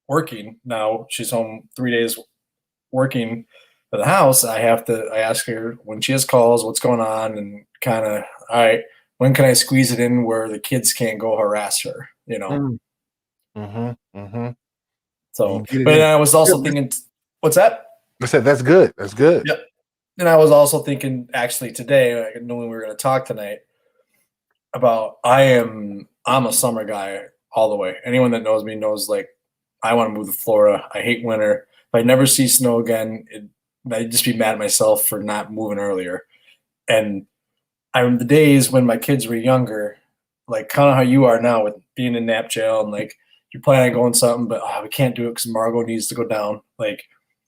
working. Now she's home 3 days working at the house. I ask her when she has calls, what's going on, and kind of, all right, when can I squeeze it in where the kids can't go harass her?
Mm-hmm.
So, but I was also thinking, what's that?
I said that's good. That's good.
Yep. And I was also thinking actually today, knowing we were going to talk tonight about I'm a summer guy all the way. Anyone that knows me knows like I want to move to Florida. I hate winter. If I never see snow again, I'd just be mad at myself for not moving earlier. And I remember the days when my kids were younger, like kind of how you are now with being in nap jail and like you're planning on going something, but we can't do it because Margot needs to go down. Like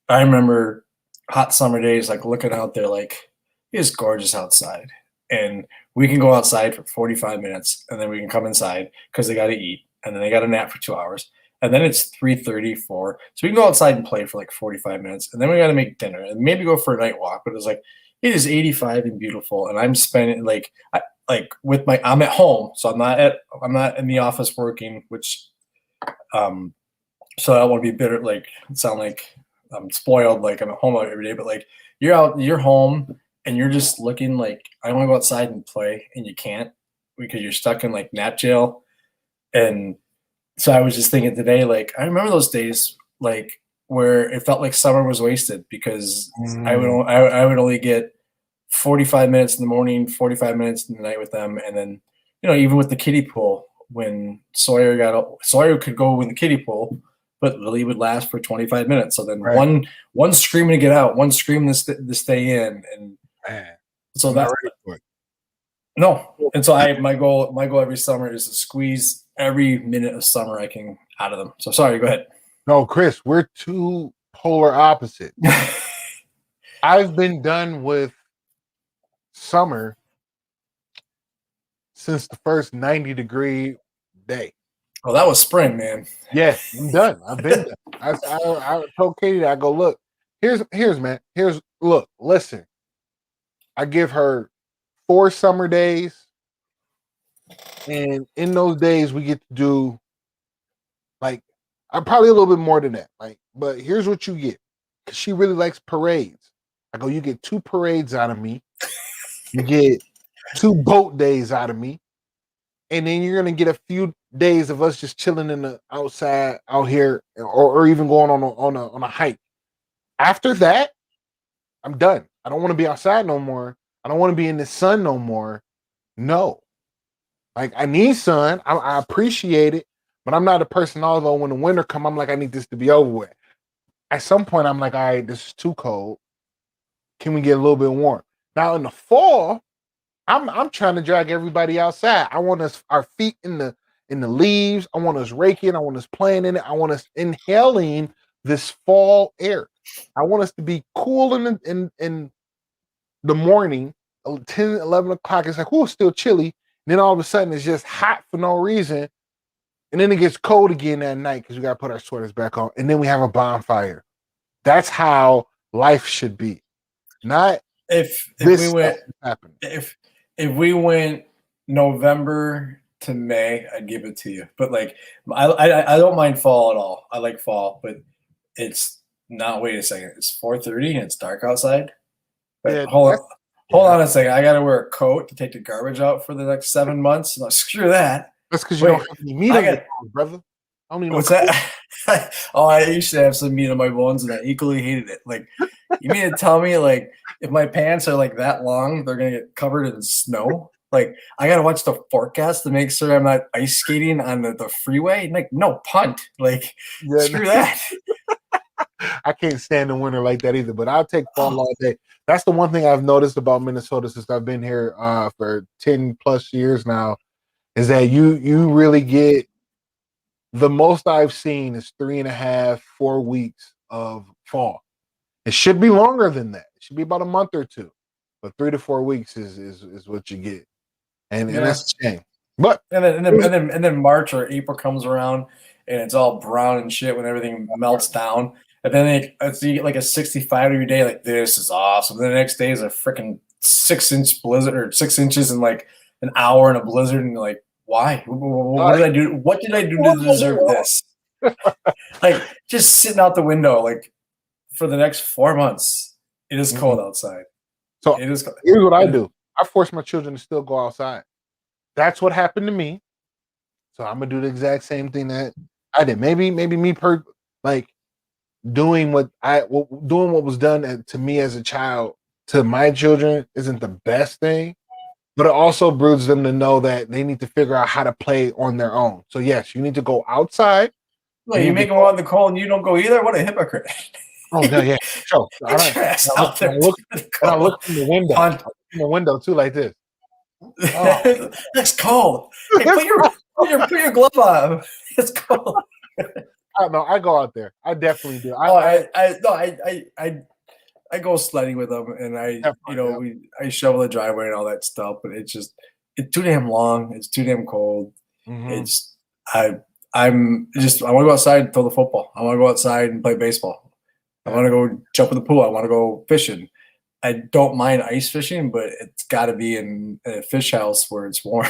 I remember hot summer days, like looking out there, like it's gorgeous outside, and we can go outside for 45 minutes, and then we can come inside because they got to eat, and then they got to nap for 2 hours, and then it's 3:30, 4, so we can go outside and play for like 45 minutes, and then we got to make dinner and maybe go for a night walk. But it's like it is 85 and beautiful, and I'm spending with I'm at home, so I'm not in the office working, which so I don't want to be bitter, like sound like I'm spoiled, like I'm at home every day, but like you're home and you're just looking like I want to go outside and play and you can't because you're stuck in like nap jail. And so I was just thinking today, like I remember those days like where it felt like summer was wasted because I would only get 45 minutes in the morning, 45 minutes in the night with them. And then, even with the kiddie pool, when Sawyer could go in the kiddie pool, but Lily would last for 25 minutes. So then one screaming to get out, one screaming to stay in. And
Man,
so that's no. And so my goal every summer is to squeeze every minute of summer I can out of them. So sorry, go ahead.
No, Chris, we're two polar opposites. I've been done with summer since the first 90-degree day.
Oh, that was spring, man.
Yeah, I'm done. I've been done. I told Katie, I go, look, listen. I give her 4 summer days, and in those days we get to do like I'm probably a little bit more than that. Like, but here's what you get. Cause she really likes parades. I go, you get 2 parades out of me. You get 2 boat days out of me. And then you're gonna get a few days of us just chilling in the outside out here, or even going on a hike. After that, I'm done. I don't want to be outside no more. I don't want to be in the sun no more. No, like I need sun. I appreciate it, but I'm not a person. Although when the winter come, I'm like I need this to be over with. At some point, I'm like, all right, this is too cold. Can we get a little bit warm? Now in the fall, I'm trying to drag everybody outside. I want our feet in the leaves. I want us raking. I want us playing in it. I want us inhaling this fall air. I want us to be cool in the morning, 10, 11 o'clock. It's like, it's still chilly. And then all of a sudden it's just hot for no reason. And then it gets cold again that night because we got to put our sweaters back on. And then we have a bonfire. That's how life should be. Not
if we went November to May, I'd give it to you. But like I don't mind fall at all. I like fall, but it's not. Wait a second. It's 4:30 and it's dark outside. Yeah, hold on a second. I got to wear a coat to take the garbage out for the next 7 months. No, screw that.
That's because you don't have any meat on your bones, brother. I don't even know
what's that. I used to have some meat on my bones, and I equally hated it. Like, you mean to tell me, like, if my pants are like that long, they're gonna get covered in snow? Like, I gotta watch the forecast to make sure I'm not ice skating on the freeway. Like, no, punt. Like, screw that.
I can't stand the winter like that either, but I'll take fall all day. That's the one thing I've noticed about Minnesota since I've been here for 10 plus years now, is that you really get the most I've seen is 3.5, 4 weeks of fall. It should be longer than that. It should be about a month or two, but 3 to 4 weeks is what you get, and that's a shame. But
and then March or April comes around and it's all brown and shit when everything melts down. And then you get like a 65-degree day, like this is awesome. Then the next day is a freaking 6-inch blizzard or 6 inches in like an hour in a blizzard, and you're like, why? What did I do? What did I do to deserve this? Like just sitting out the window, like for the next 4 months, it is cold outside.
So it is. Here's what I do: I force my children to still go outside. That's what happened to me. So I'm gonna do the exact same thing that I did. Maybe me like. doing what was done to me as a child to my children isn't the best thing, but it also broods them to know that they need to figure out how to play on their own. So yes, you need to go outside.
Well, you make them out in the cold and you don't go either. What a hypocrite!
Oh no, yeah, sure.
Get your ass out there.
I look from the window. I look from the window too, like this.
Oh. It's cold. Hey, put your glove on. It's cold.
No, I go out there. I definitely do.
I go sledding with them, and I shovel the driveway and all that stuff. But it's too damn long. It's too damn cold.
Mm-hmm.
I want to go outside and throw the football. I want to go outside and play baseball. I want to go jump in the pool. I want to go fishing. I don't mind ice fishing, but it's got to be in a fish house where it's warm.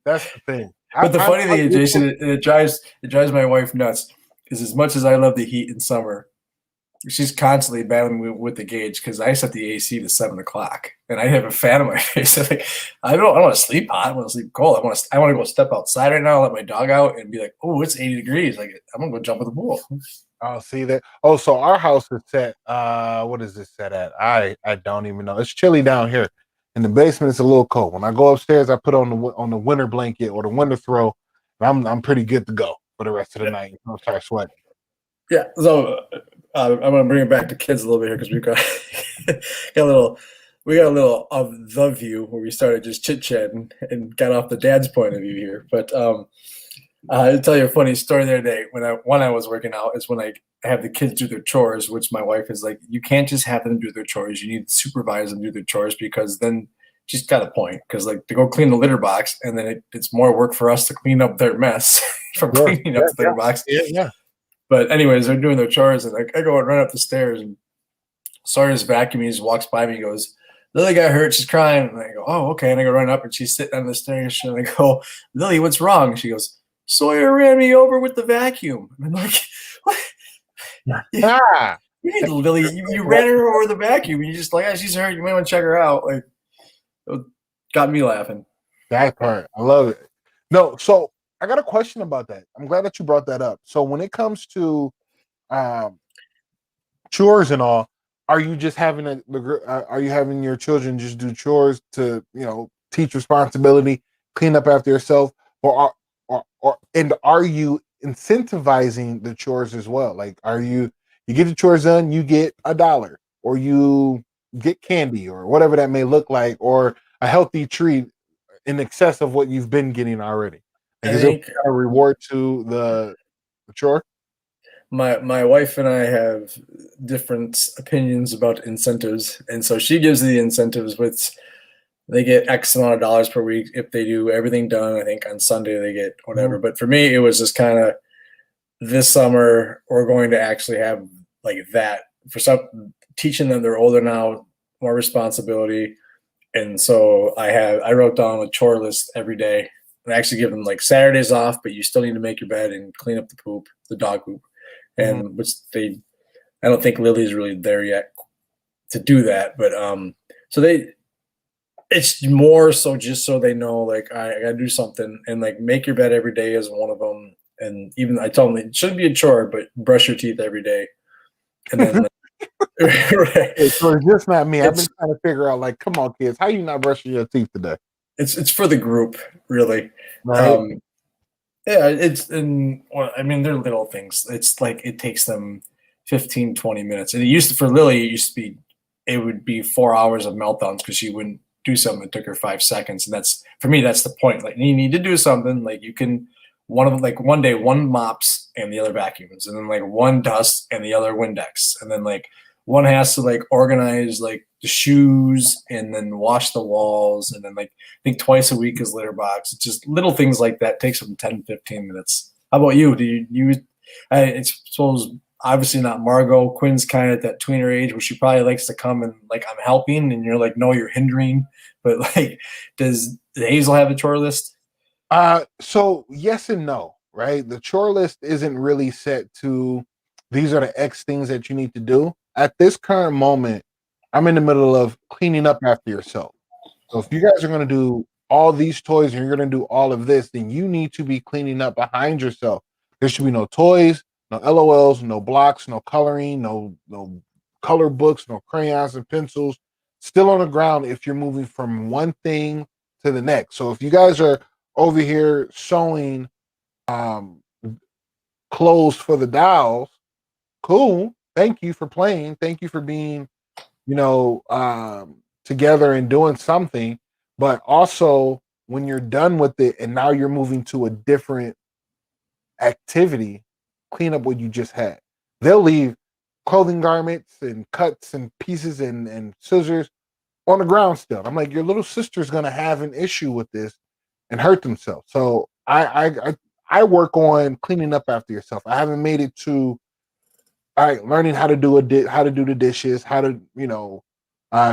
That's the thing.
But the funny thing, Jason, it drives my wife nuts. Is as much as I love the heat in summer, she's constantly battling with the gauge because I set the AC to 7 o'clock, and I have a fan on my face. Like, I don't want to sleep hot. I want to sleep cold. I want to go step outside right now, let my dog out, and be like, oh, it's 80 degrees. Like, I'm gonna go jump in the pool.
Oh, see that. Oh, so our house is set. What is this set at? I don't even know. It's chilly down here. In the basement, it's a little cold. When I go upstairs, I put on the winter blanket or the winter throw. I'm pretty good to go for the rest of the night. I'll start sweating.
Yeah. So I'm gonna bring it back to kids a little bit here because we got a little of the view where we started just chit chatting and got off the dad's point of view here. But I'll tell you a funny story the other day when I was working out is when I have the kids do their chores, which my wife is like, you can't just have them do their chores. You need to supervise them do their chores because then she's got a point. Because like to go clean the litter box and then it's more work for us to clean up their mess from cleaning up the litter box.
Yeah.
But anyways, they're doing their chores and I go and run up the stairs and Sawyer's vacuuming. He just walks by me and goes, Lily got hurt. She's crying. And I go, oh, okay. And I go run up and she's sitting on the stairs and I go, Lily, what's wrong? And she goes, Sawyer ran me over with the vacuum. And I'm like, what? Lily, you ran her over the vacuum. You just like, oh, she's hurt. You might want to check her out. Like, it got me laughing.
That part, I love it. No, so I got a question about that. I'm glad that you brought that up. So when it comes to chores and all, are you just having are you having your children just do chores to teach responsibility, clean up after yourself, or are you incentivizing the chores as well? Like, are you get the chores done, you get $1, or you get candy, or whatever that may look like, or a healthy treat in excess of what you've been getting already? Like, is there a reward to the chore?
My wife and I have different opinions about incentives, and so she gives the incentives with they get X amount of dollars per week if they do everything done. I think on Sunday they get whatever. But for me, it was just kind of this summer we're going to actually have like that for some teaching them. They're older now, more responsibility, and so I wrote down a chore list every day. I actually give them like Saturdays off, but you still need to make your bed and clean up the poop, the dog poop, and which I don't think Lily's really there yet to do that, but it's more so just so they know, like, I gotta do something, and like make your bed every day is one of them. And even I tell them it shouldn't be a chore, but brush your teeth every day. And then,
right. So it's just not me. I've been trying to figure out, like, come on, kids, how you not brushing your teeth today?
It's for the group, really.
Right.
Yeah, they're little things. It's like it takes them 15, 20 minutes. And for Lily, it would be 4 hours of meltdowns because she wouldn't do something that took her 5 seconds. And for me, that's the point. Like, you need to do something. Like, you can, one of them, like one day, one mops and the other vacuums, and then like one dusts and the other Windex. And then like one has to like organize like the shoes and then wash the walls. And then like, I think twice a week is litter box. It's just little things like that takes them 10, 15 minutes. How about you? I suppose obviously not Margot. Quinn's kind of at that tweener age where she probably likes to come and like, I'm helping, and you're like, no, you're hindering. But like, does Hazel have a chore list?
So yes and no, right? The chore list isn't really set to these are the X things that you need to do. At this current moment, I'm in the middle of cleaning up after yourself. So if you guys are going to do all these toys and you're going to do all of this, then you need to be cleaning up behind yourself. There should be no toys, No LOLs, no blocks, no coloring, no color books, no crayons and pencils. Still on the ground if you're moving from one thing to the next. So if you guys are over here sewing um, clothes for the dolls, cool. Thank you for playing. Thank you for being, together and doing something. But also, when you're done with it and now you're moving to a different activity, clean up what you just had. They'll leave clothing garments and cuts and pieces and scissors on the ground still. I'm like, your little sister's gonna have an issue with this and hurt themselves. So I work on cleaning up after yourself. I haven't made it to all right, learning how to do how to do the dishes, how to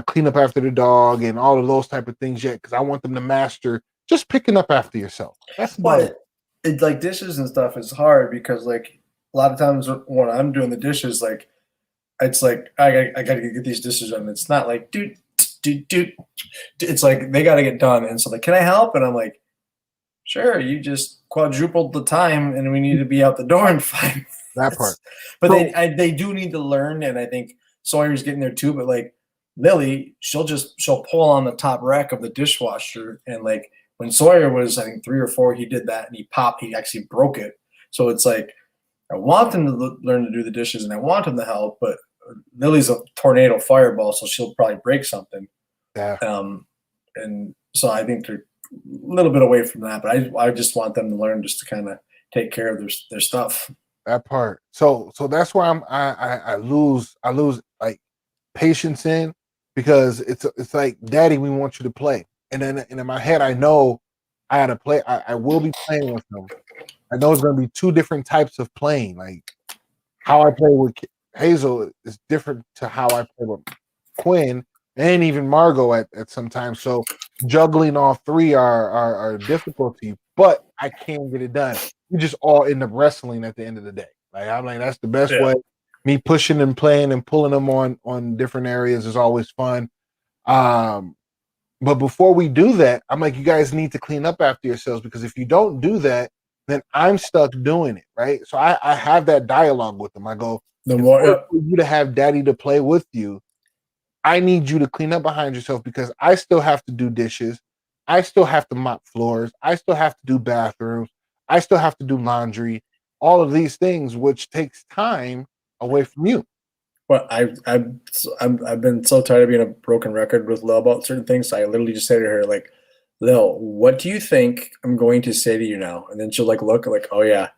clean up after the dog, and all of those type of things yet, because I want them to master just picking up after yourself. That's about it.
But it like dishes and stuff is hard because like a lot of times when I'm doing the dishes, like it's like I gotta get these dishes done. It's not like dude. It's like they gotta get done, and so like, can I help? And I'm like, sure. You just quadrupled the time, and we need to be out the door in 5
That part.
But
So-
they do need to learn, and I think Sawyer's getting there too. But like Lily, she'll pull on the top rack of the dishwasher, and like when Sawyer was I think 3 or 4, he did that, and he actually broke it. So it's like I want them to learn to do the dishes, and I want them to help, but Lily's a tornado fireball, so she'll probably break something.
Yeah.
And so I think they're a little bit away from that, but I just want them to learn just to kind of take care of their stuff.
That part. So that's why I lose like patience in, because it's like, Daddy, we want you to play. And then in my head I know I had to play. I will be playing with them. I know it's gonna be 2 different types of playing. Like how I play with Hazel is different to how I play with Quinn and even Margot at some time. So juggling all 3 are a difficulty, but I can get it done. We just all end up wrestling at the end of the day. Like I'm like, that's the best way. Me pushing and playing and pulling them on different areas is always fun. But before we do that, I'm like, you guys need to clean up after yourselves, because if you don't do that, then I'm stuck doing it, right? So I have that dialogue with them. I go,
The more
for you to have Daddy to play with you, I need you to clean up behind yourself, because I still have to do dishes. I still have to mop floors. I still have to do bathrooms. I still have to do laundry. All of these things, which takes time away from you.
well, I've been so tired of being a broken record with Lil about certain things. So I literally just say to her like, Lil, what do you think I'm going to say to you now? And then she'll like look like, oh yeah,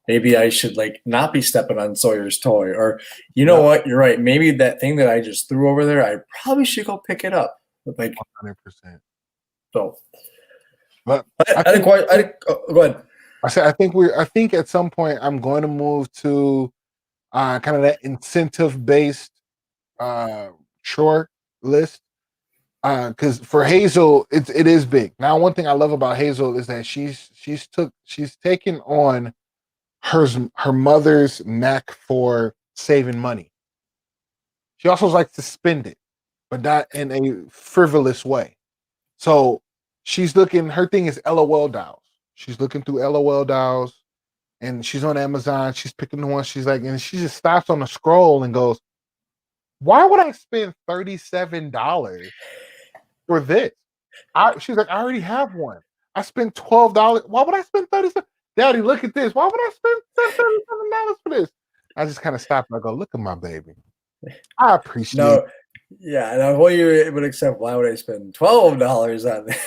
maybe I should like not be stepping on Sawyer's toy, or you know what, you're right. Maybe that thing that I just threw over there, I probably should go pick it up. Like
100%.
so.
But
I didn't quite. Go ahead.
I think at some point I'm going to move to kind of that incentive based chore list. Because for Hazel, it is big. Now, one thing I love about Hazel is that she's taken on her mother's knack for saving money. She also likes to spend it, but not in a frivolous way. So she's looking. Her thing is LOL dolls. She's looking through LOL dolls, and she's on Amazon. She's picking the one she's like, and she just stops on the scroll and goes, "Why would I spend $37 for this?" She's like, "I already have one. I spent $12. Why would I spend 37? Daddy, look at this. Why would I spend $37 for this?" I just kind of stop and I go, "Look at my baby. I appreciate it."
Yeah, and I want you would accept. Why would I spend $12 on it?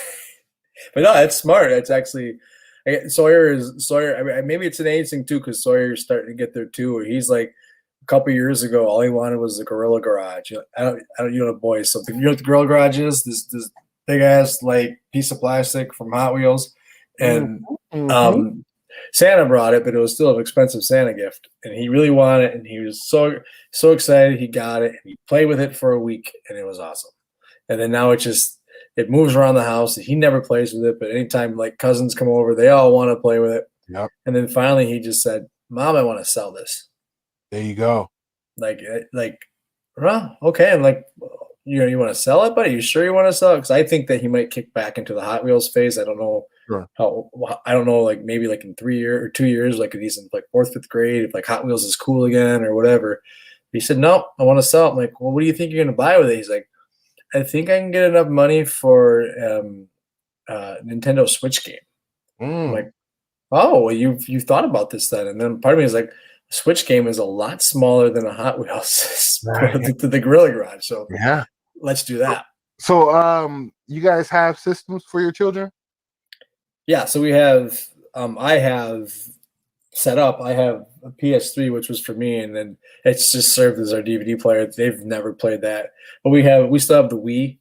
But no, that's smart. It's actually Sawyer. I mean, maybe it's an age thing too, because Sawyer's starting to get there too. Where he's like, a couple years ago, all he wanted was the Gorilla Garage. I don't, you know, boys. So you know what the Gorilla Garage is? This big ass like piece of plastic from Hot Wheels, and Santa brought it, but it was still an expensive Santa gift, and he really wanted it, and he was so excited he got it, and he played with it for a week, and it was awesome. And then now it moves around the house, and he never plays with it, but anytime like cousins come over, they all want to play with it.
Yep.
And then finally he just said, "Mom, I want to sell this."
There you go.
Like, well, okay. And like, you want to sell it, but are you sure you want to sell it? Because I think that he might kick back into the Hot Wheels phase. I don't know
Sure.
how I don't know, like maybe like in 3 years or 2 years, like if he's in like fourth, fifth grade, if like Hot Wheels is cool again or whatever. He said, "No, I want to sell it." I'm like, "Well, what do you think you're gonna buy with it?" He's like, "I think I can get enough money for Nintendo Switch game." I'm
Mm.
like, "Oh, well, you've thought about this then?" And then part of me is like, "A Switch game is a lot smaller than a Hot Wheels
Right.
to the Gorilla Garage, so
Yeah.
let's do that."
So, you guys have systems for your children?
Yeah, so we have I have set up. I have a PS3, which was for me, and then it's just served as our DVD player. They've never played that, but we still have the Wii,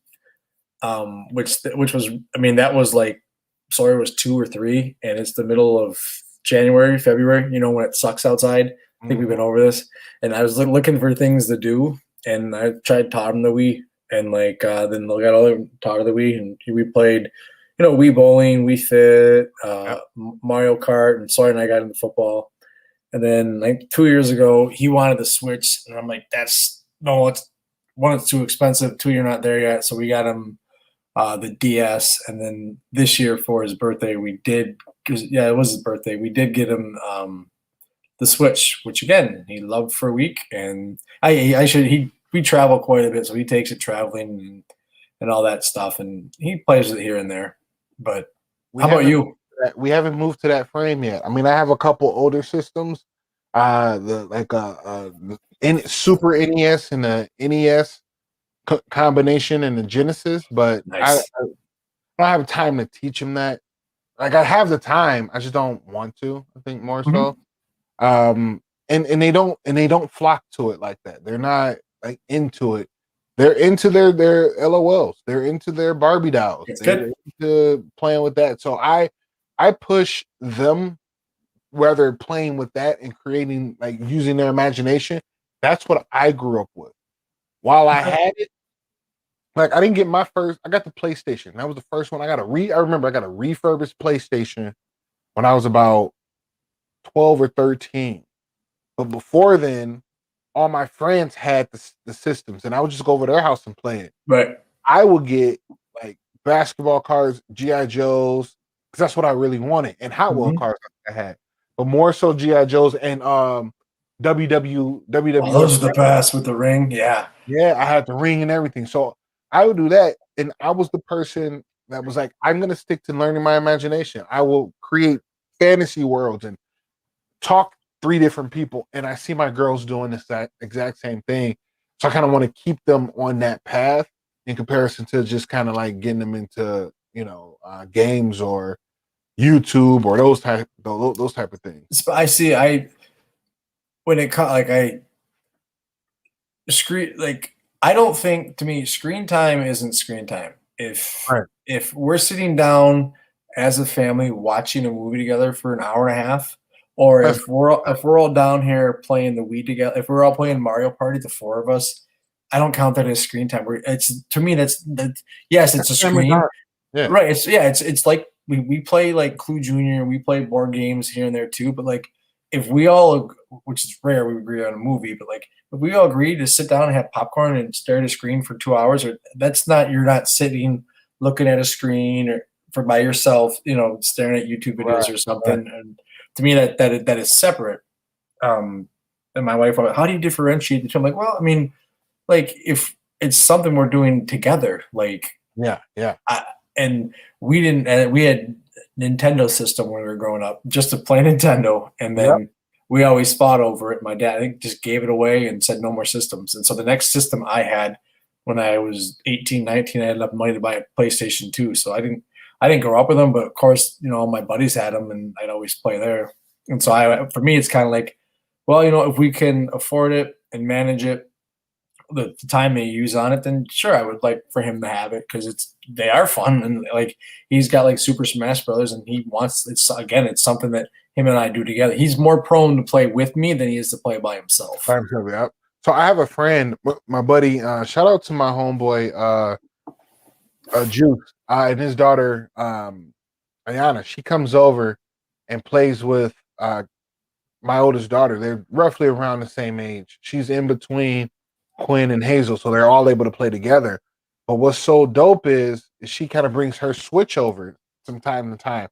which was, I mean, that was like Sawyer was 2 or 3, and it's the middle of January, February. You know when it sucks outside. I think we've been
Mhm.
over this, and I was looking for things to do, and I tried taught him the Wii, and like then we got all taught her the Wii, and we played. Wii bowling, Wii Fit,
Yep.
Mario Kart, and Sawyer and I got into football. And then like 2 years ago, he wanted the Switch, and I'm like, "That's no, it's too expensive. Two, you're not there yet." So we got him the DS, and then this year for his birthday, yeah, it was his birthday. We did get him the Switch, which again he loved for a week, and I should we travel quite a bit, so he takes it traveling and all that stuff, and he plays it here and there. But
We
how about
haven't
you?
we haven't moved to that frame yet. I mean, I have a couple older systems, the like in Super NES and the NES combination and the Genesis, but
Nice.
I don't have time to teach him that. Like I have the time, I just don't want to. I think more
Mhm.
so. And they don't flock to it like that. They're not like into it. They're into their LOLs. They're into their Barbie dolls.
It's
They're
good.
into playing with that. So I push them whether playing with that and creating like using their imagination. That's what I grew up with. While I
Okay.
had it, like I didn't get my first. I got the PlayStation. That was the first one. I remember I got a refurbished PlayStation when I was about 12 or 13. But before then, all my friends had the systems, and I would just go over to their house and play it.
Right.
I would get like basketball cards, GI Joes, because that's what I really wanted, and Hot Wheel
Mhm.
cards I had, but more so GI Joes and
Oh,
WWF.
those are the best with the ring. Yeah.
Yeah, I had the ring and everything, so I would do that, and I was the person that was like, I'm gonna stick to learning my imagination. I will create fantasy worlds and talk three different people, and I see my girls doing this that exact same thing. So I kind of want to keep them on that path in comparison to just kind of like getting them into games or YouTube or those type of things.
I see. I when it comes like I screen like I don't think, to me, screen time isn't screen time.
Right.
If we're sitting down as a family watching a movie together for an hour and a half, or
That's
if we're all down here playing the Wii together, if we're all playing Mario Party, the four of us, I don't count that as screen time. It's to me that yes, it's a
family
screen.
time. Yeah.
Right. It's like we play like Clue Junior, we play board games here and there too. But like if we all, which is rare, we agree on a movie, but like if we all agree to sit down and have popcorn and stare at a screen for 2 hours, or that's not, you're not sitting looking at a screen or for by yourself, staring at YouTube
Right.
videos or
Right.
something. And to me, that is separate. Um, and my wife, how do you differentiate the two? I'm like, well, I mean, like if it's something we're doing together, like
Yeah. Yeah.
I, and we didn't. We had Nintendo system when we were growing up, just to play Nintendo, and
Yep.
then we always fought over it. My dad, I think, just gave it away and said no more systems. And so the next system I had when I was 18, 19, I had enough money to buy a PlayStation 2. So I didn't grow up with them, but of course, all my buddies had them, and I'd always play there. And so for me, it's kind of like, well, if we can afford it and manage it, the time they use on it, then sure, I would like for him to have it because they are fun, and like he's got like Super Smash Brothers, and he wants, it's something that him and I do together. He's more prone to play with me than he is to play by himself.
Time to yep. So I have a friend, my buddy. Shout out to my homeboy, Juice, and his daughter, Ayana. She comes over and plays with my oldest daughter. They're roughly around the same age. She's in between Quinn and Hazel, so they're all able to play together. But what's so dope is she kind of brings her Switch over from time to time.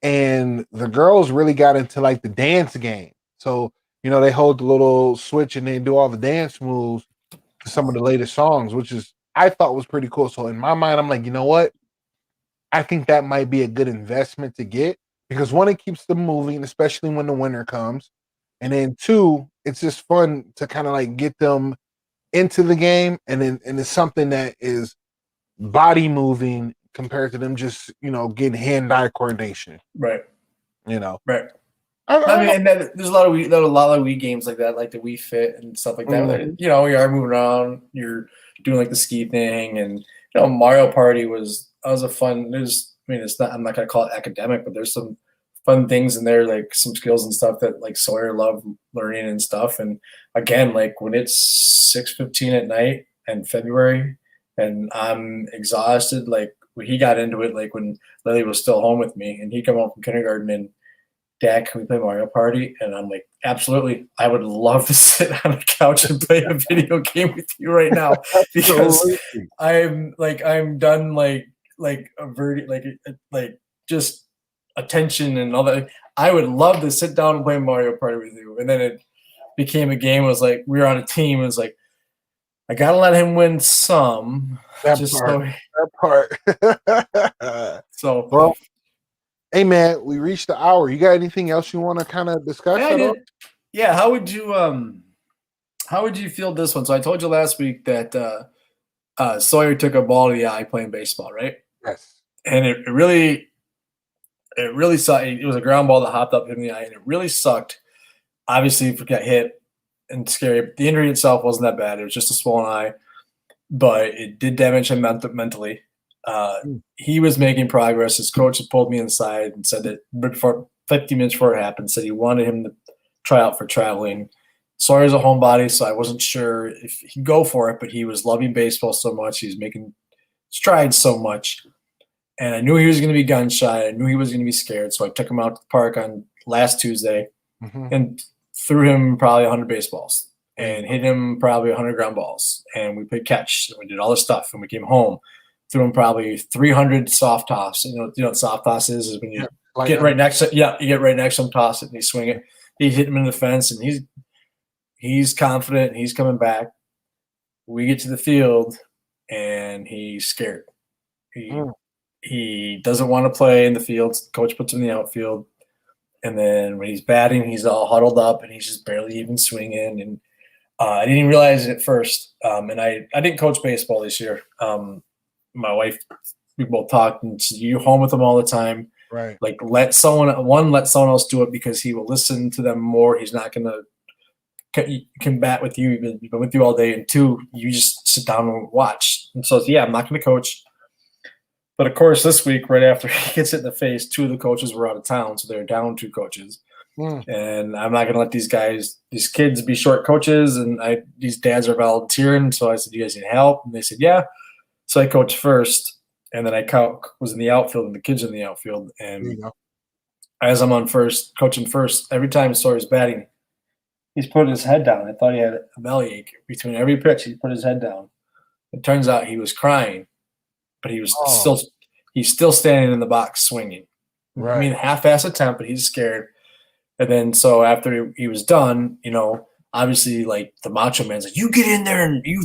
and the girls really got into like the dance game. So, they hold the little switch and they do all the dance moves to some of the latest songs, which is I thought was pretty cool. So in my mind, I'm like, you know what? I think that might be a good investment to get because one, it keeps them moving, especially when the winter comes. And then two, it's just fun to kind of like get them into the game and it's something that is body moving compared to them just, getting hand-eye coordination.
Right. Right. I mean, and then there's a lot of Wii games like that, like the Wii Fit and stuff like that.
Mhm.
You are moving around, you're doing like the ski thing, and Mario Party was a fun. It's not. I'm not gonna call it academic, but there's some fun things in there, like some skills and stuff that like Sawyer loved learning and stuff. And again, like when it's 6:15 at night in February, and I'm exhausted, like when he got into it, like when Lily was still home with me, and he come home from kindergarten and Dad, can we play Mario Party? And I'm like, absolutely. I would love to sit on the couch and play a video game with you right now because I'm done averting like just attention and all that. I would love to sit down and play Mario Party with you. And then it became a game. It was like we were on a team. It was like I gotta let him win some.
That part.
So
well. Hey man, we reached the hour. You got anything else you want to kind of discuss?
Yeah. How would you feel this one? So I told you last week that Sawyer took a ball to the eye playing baseball, right?
Yes.
And it really sucked. It was a ground ball that hopped up in the eye, and it really sucked. Obviously, if it got hit and scary. The injury itself wasn't that bad. It was just a swollen eye, but it did damage him mentally. He was making progress. His coach had pulled me inside and said that before 50 minutes before it happened, said he wanted him to try out for traveling. Sawyer's a homebody, so I wasn't sure if he'd go for it, but he was loving baseball so much. He was making strides so much. And I knew he was going to be gun shy. I knew he was going to be scared. So I took him out to the park on last Tuesday and threw him probably 100 baseballs and hit him probably 100 ground balls. And we played catch. And we did all this stuff. And we came home. Threw him probably 300 soft toss. You know what soft toss is when you get right next to you get right next to him, toss it, and you swing it. He hit him in the fence, and he's confident. He's coming back. We get to the field, and he's scared. He doesn't want to play in the field. Coach puts him in the outfield, and then when he's batting, he's all huddled up, and he's just barely even swinging. And I didn't even realize it at first. And I didn't coach baseball this year. My wife, we both talked, and you're home with him all the time.
Right.
Like let someone else do it because he will listen to them more. He's not going to combat with you. He's been with you all day. And two, you just sit down and watch. And so, yeah, I'm not going to coach. But of course, this week, right after he gets hit in the face, two of the coaches were out of town. So they're down two coaches. And I'm not going to let these kids be short coaches. And these dads are volunteering. So I said, you guys need help? And they said, yeah. So I coached first, and then I was in the outfield, and the kids in the outfield. And as I'm on coaching first, every time Sawyer's batting, he's putting his head down. I thought he had a bellyache. Between every pitch, he put his head down. It turns out he was crying, but he was still standing in the box swinging. Right. I mean, half-ass attempt, but he's scared. And then so after he was done, obviously, like the Macho Man's like, you get in there and you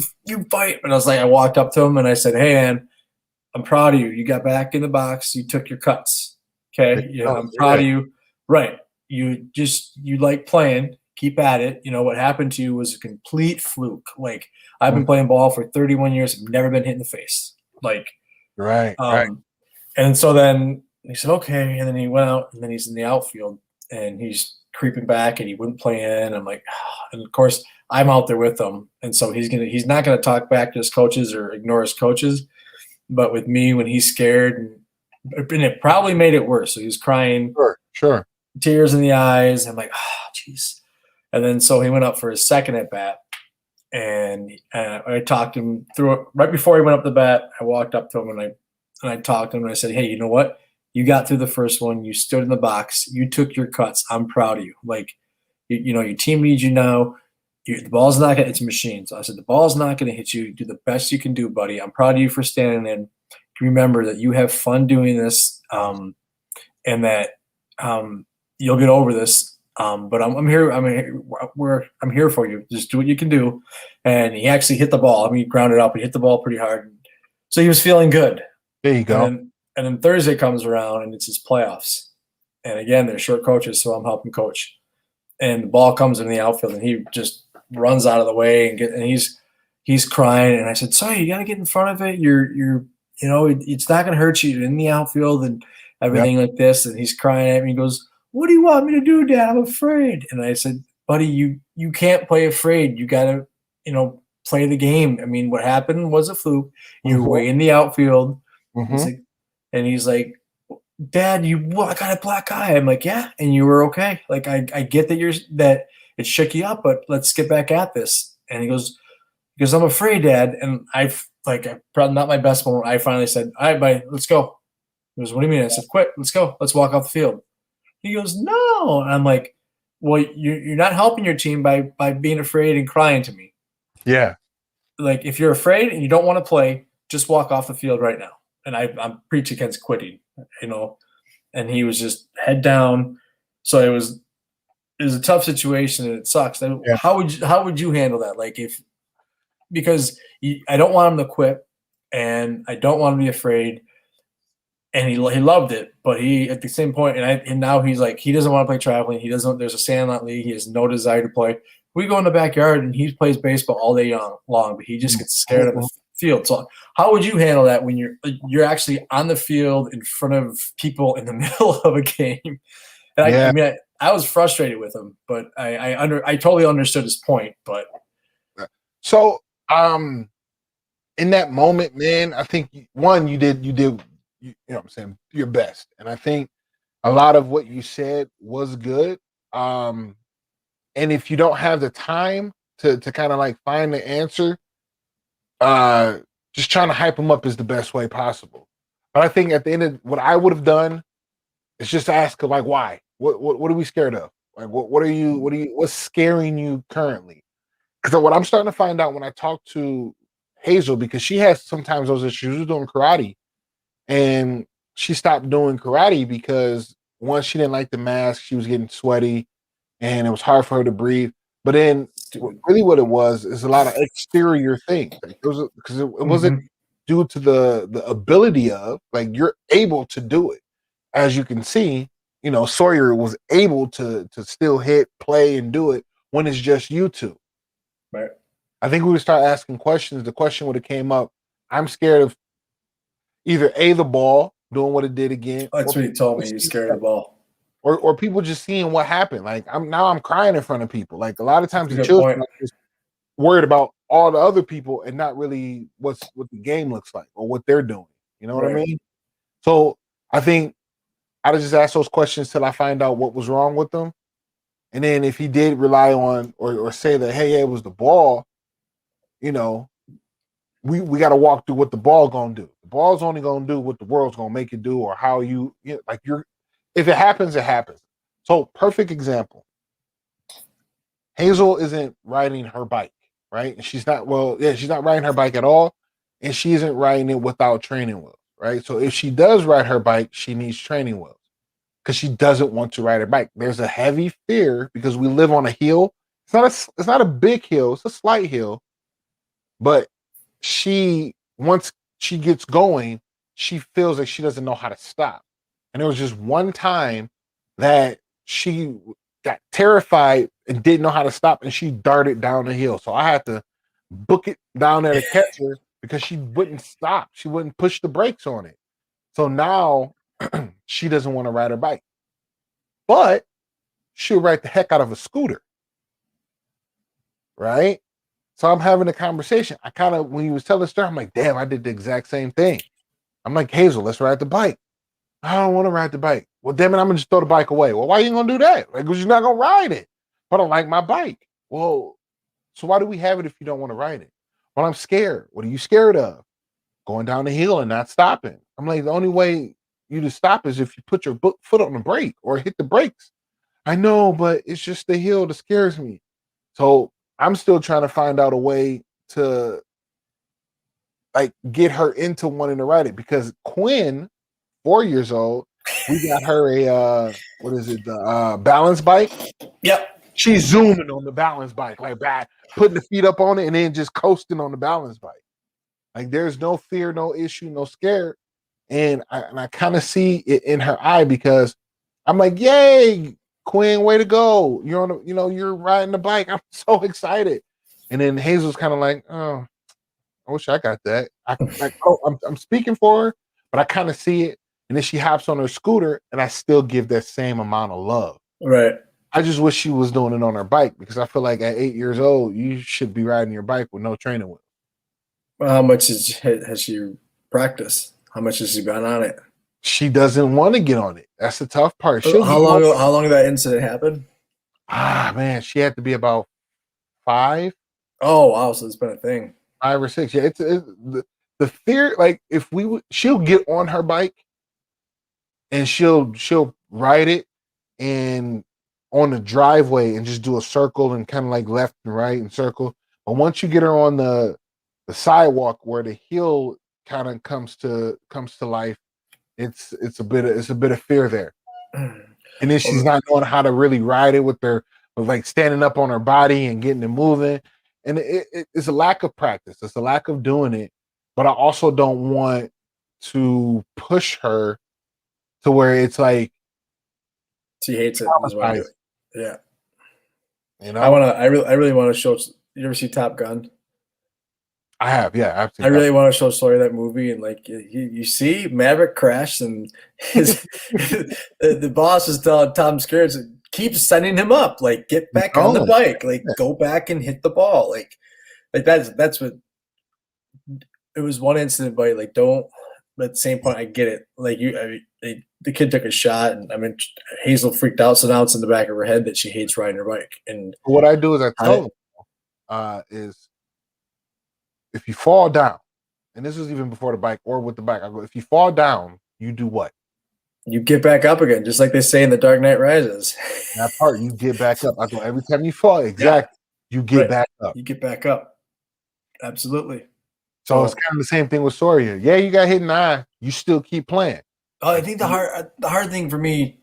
fight. And I walked up to him and I said, hey, man, I'm proud of you. You got back in the box. You took your cuts. Okay. I'm proud of you. Right. You like playing. Keep at it. What happened to you was a complete fluke. Like I've been playing ball for 31 years. I've never been hit in the face. Like,
right.
And so then he said, okay. And then he went out and then he's in the outfield and he's creeping back and he wouldn't play in. I'm like, and of course I'm out there with him. And so he's not going to talk back to his coaches or ignore his coaches. But with me, when he's scared, and it probably made it worse. So he was crying,
sure,
tears in the eyes. I'm like, oh, jeez. And then so he went up for his second at bat, and I talked him through it. Right before he went up the bat, I walked up to him and I talked to him and I said, hey, you know what? You got through the first one. You stood in the box. You took your cuts. I'm proud of you. Like, your team needs you now. The ball's not going to – it's a machine. So I said, the ball's not going to hit you. Do the best you can do, buddy. I'm proud of you for standing in. Remember that you have fun doing this and that You'll get over this. But I'm here. I'm here for you. Just do what you can do." And he actually hit the ball. I mean, he grounded up. He hit the ball pretty hard. So he was feeling good.
There you go.
And then Thursday comes around and it's his playoffs. And again, they're short coaches, so I'm helping coach. And the ball comes in the outfield, and he just runs out of the way and he's crying. And I said, "Sorry, you got to get in front of it. It's not going to hurt you. You're in the outfield and everything like this." And he's crying at me. He goes, "What do you want me to do, Dad? I'm afraid." And I said, "Buddy, you can't play afraid. You got to, play the game. I mean, what happened was a fluke. You're way in the outfield." He's like, "Dad, I got a black eye." I'm like, "Yeah, and you were okay. Like, I get that it shook you up, but let's get back at this." And he goes, "I'm afraid, Dad." And probably not my best moment. I finally said, "All right, buddy, let's go." He goes, "What do you mean?" I said, "Quit. Let's go. Let's walk off the field." He goes, "No." And I'm like, "Well, you're not helping your team by being afraid and crying to me.
Yeah.
Like, if you're afraid and you don't want to play, just walk off the field right now." And I'm preaching against quitting, and he was just head down. So it was a tough situation, and it sucks.
Yeah.
How would you handle that? Like, because I don't want him to quit, and I don't want him to be afraid. And he loved it, but he at the same point, and now he's like, he doesn't want to play traveling. He doesn't. There's a sandlot league. He has no desire to play. We go in the backyard, and he plays baseball all day long, but he just gets scared of the field. So how would you handle that when you're actually on the field in front of people in the middle of a game? And I was frustrated with him, but I totally understood his point. But
so in that moment, man, I think you did you know what I'm saying, your best. And I think a lot of what you said was good. And if you don't have the time to kind of like find the answer, just trying to hype them up is the best way possible. But I think at the end of what I would have done is just ask like, why? What are we scared of? Like, what's scaring you currently? Because what I'm starting to find out when I talk to Hazel, because she has sometimes those issues. She was doing karate, and she stopped doing karate because once she didn't like the mask, she was getting sweaty, and it was hard for her to breathe. But then, really, what it was is a lot of exterior things. Like, it wasn't due to the ability of, like, you're able to do it, as you can see. Sawyer was able to still hit, play, and do it when it's just you two.
Right.
I think we would start asking questions. The question would have came up. I'm scared of either the ball doing what it did again.
That's what he told me. He's scared of the ball.
Or people just seeing what happened. Like, I'm crying in front of people. Like, a lot of times the children are just worried about all the other people and not really what the game looks like or what they're doing. You know what I mean? So I think I just ask those questions till I find out what was wrong with them. And then if he did rely on or say that, hey, it was the ball, we got to walk through what the ball gonna do. The ball's only gonna do what the world's gonna make it do, or how if it happens, it happens. So, perfect example. Hazel isn't riding her bike, right? And she's not riding her bike at all, and she isn't riding it without training wheels, right? So if she does ride her bike, she needs training wheels because she doesn't want to ride her bike. There's a heavy fear because we live on a hill. It's not a big hill, it's a slight hill, but once she gets going, she feels like she doesn't know how to stop. And there was just one time that she got terrified and didn't know how to stop, and she darted down the hill. So I had to book it down there to catch her because she wouldn't stop. She wouldn't push the brakes on it. So now she doesn't want to ride her bike, but she'll ride the heck out of a scooter. Right? So I'm having a conversation. When he was telling the story, I'm like, damn, I did the exact same thing. I'm like, Hazel, let's ride the bike. I don't want to ride the bike. Well, damn it, I'm going to just throw the bike away. Well, why you going to do that? Like, because you're not going to ride it. But I don't like my bike. Well, so why do we have it if you don't want to ride it? Well, I'm scared. What are you scared of? Going down the hill and not stopping. I'm like, the only way you to stop is if you put your foot on the brake or hit the brakes. I know, but it's just the hill that scares me. So I'm still trying to find out a way to like get her into wanting to ride it, because Quinn, 4 years old, We got her a what is it? The balance bike.
Yep.
She's zooming on the balance bike, like back, putting the feet up on it, and then just coasting on the balance bike. Like there's no fear, no issue, no scare, and I kind of see it in her eye because I'm like, "Yay, Quinn, way to go! You're on, you're riding the bike. I'm so excited." And then Hazel's kind of like, "Oh, I wish I got that." I'm speaking for her, but I kind of see it. And then she hops on her scooter, and I still give that same amount of love.
Right.
I just wish she was doing it on her bike because I feel like at 8 years old, you should be riding your bike with no training wheels.
Well, how much has she practiced? How much has she been on it?
She doesn't want to get on it. That's the tough part. She'll
How long? How long did that incident happen?
Man, she had to be about 5.
Oh wow! So it's been a thing.
5 or 6. Yeah, it's the fear. Like if she'll get on her bike and she'll ride it and on the driveway and just do a circle and kind of like left and right and circle. But once you get her on the sidewalk where the hill kind of comes to life, it's a bit of fear there. And then she's not knowing how to really ride it with like standing up on her body and getting it moving. And it's a lack of practice. It's a lack of doing it. But I also don't want to push her to where it's like
she hates it. Yeah. I really want to show. You ever see Top Gun?
I have, yeah.
I really want to show Sawyer that movie, and like you see Maverick crashed, and the boss is telling Tom Skerritt, keep sending him up, like get back on the bike, like go back and hit the ball, like that's what it was. One incident, but like don't. But at the same point, I get it. Like the kid took a shot, and I mean Hazel freaked out, so now it's in the back of her head that she hates riding her bike. And
what I do is I tell them is, if you fall down, and this is even before the bike or with the bike, I go, if you fall down, you do what?
You get back up again, just like they say in The Dark Knight Rises.
That part, you get back up. I go, every time you fall, exactly, you get back up.
You get back up. Absolutely.
So it's kind of the same thing with Sawyer. Yeah, you got hit in the eye. You still keep playing.
I think the hard thing for me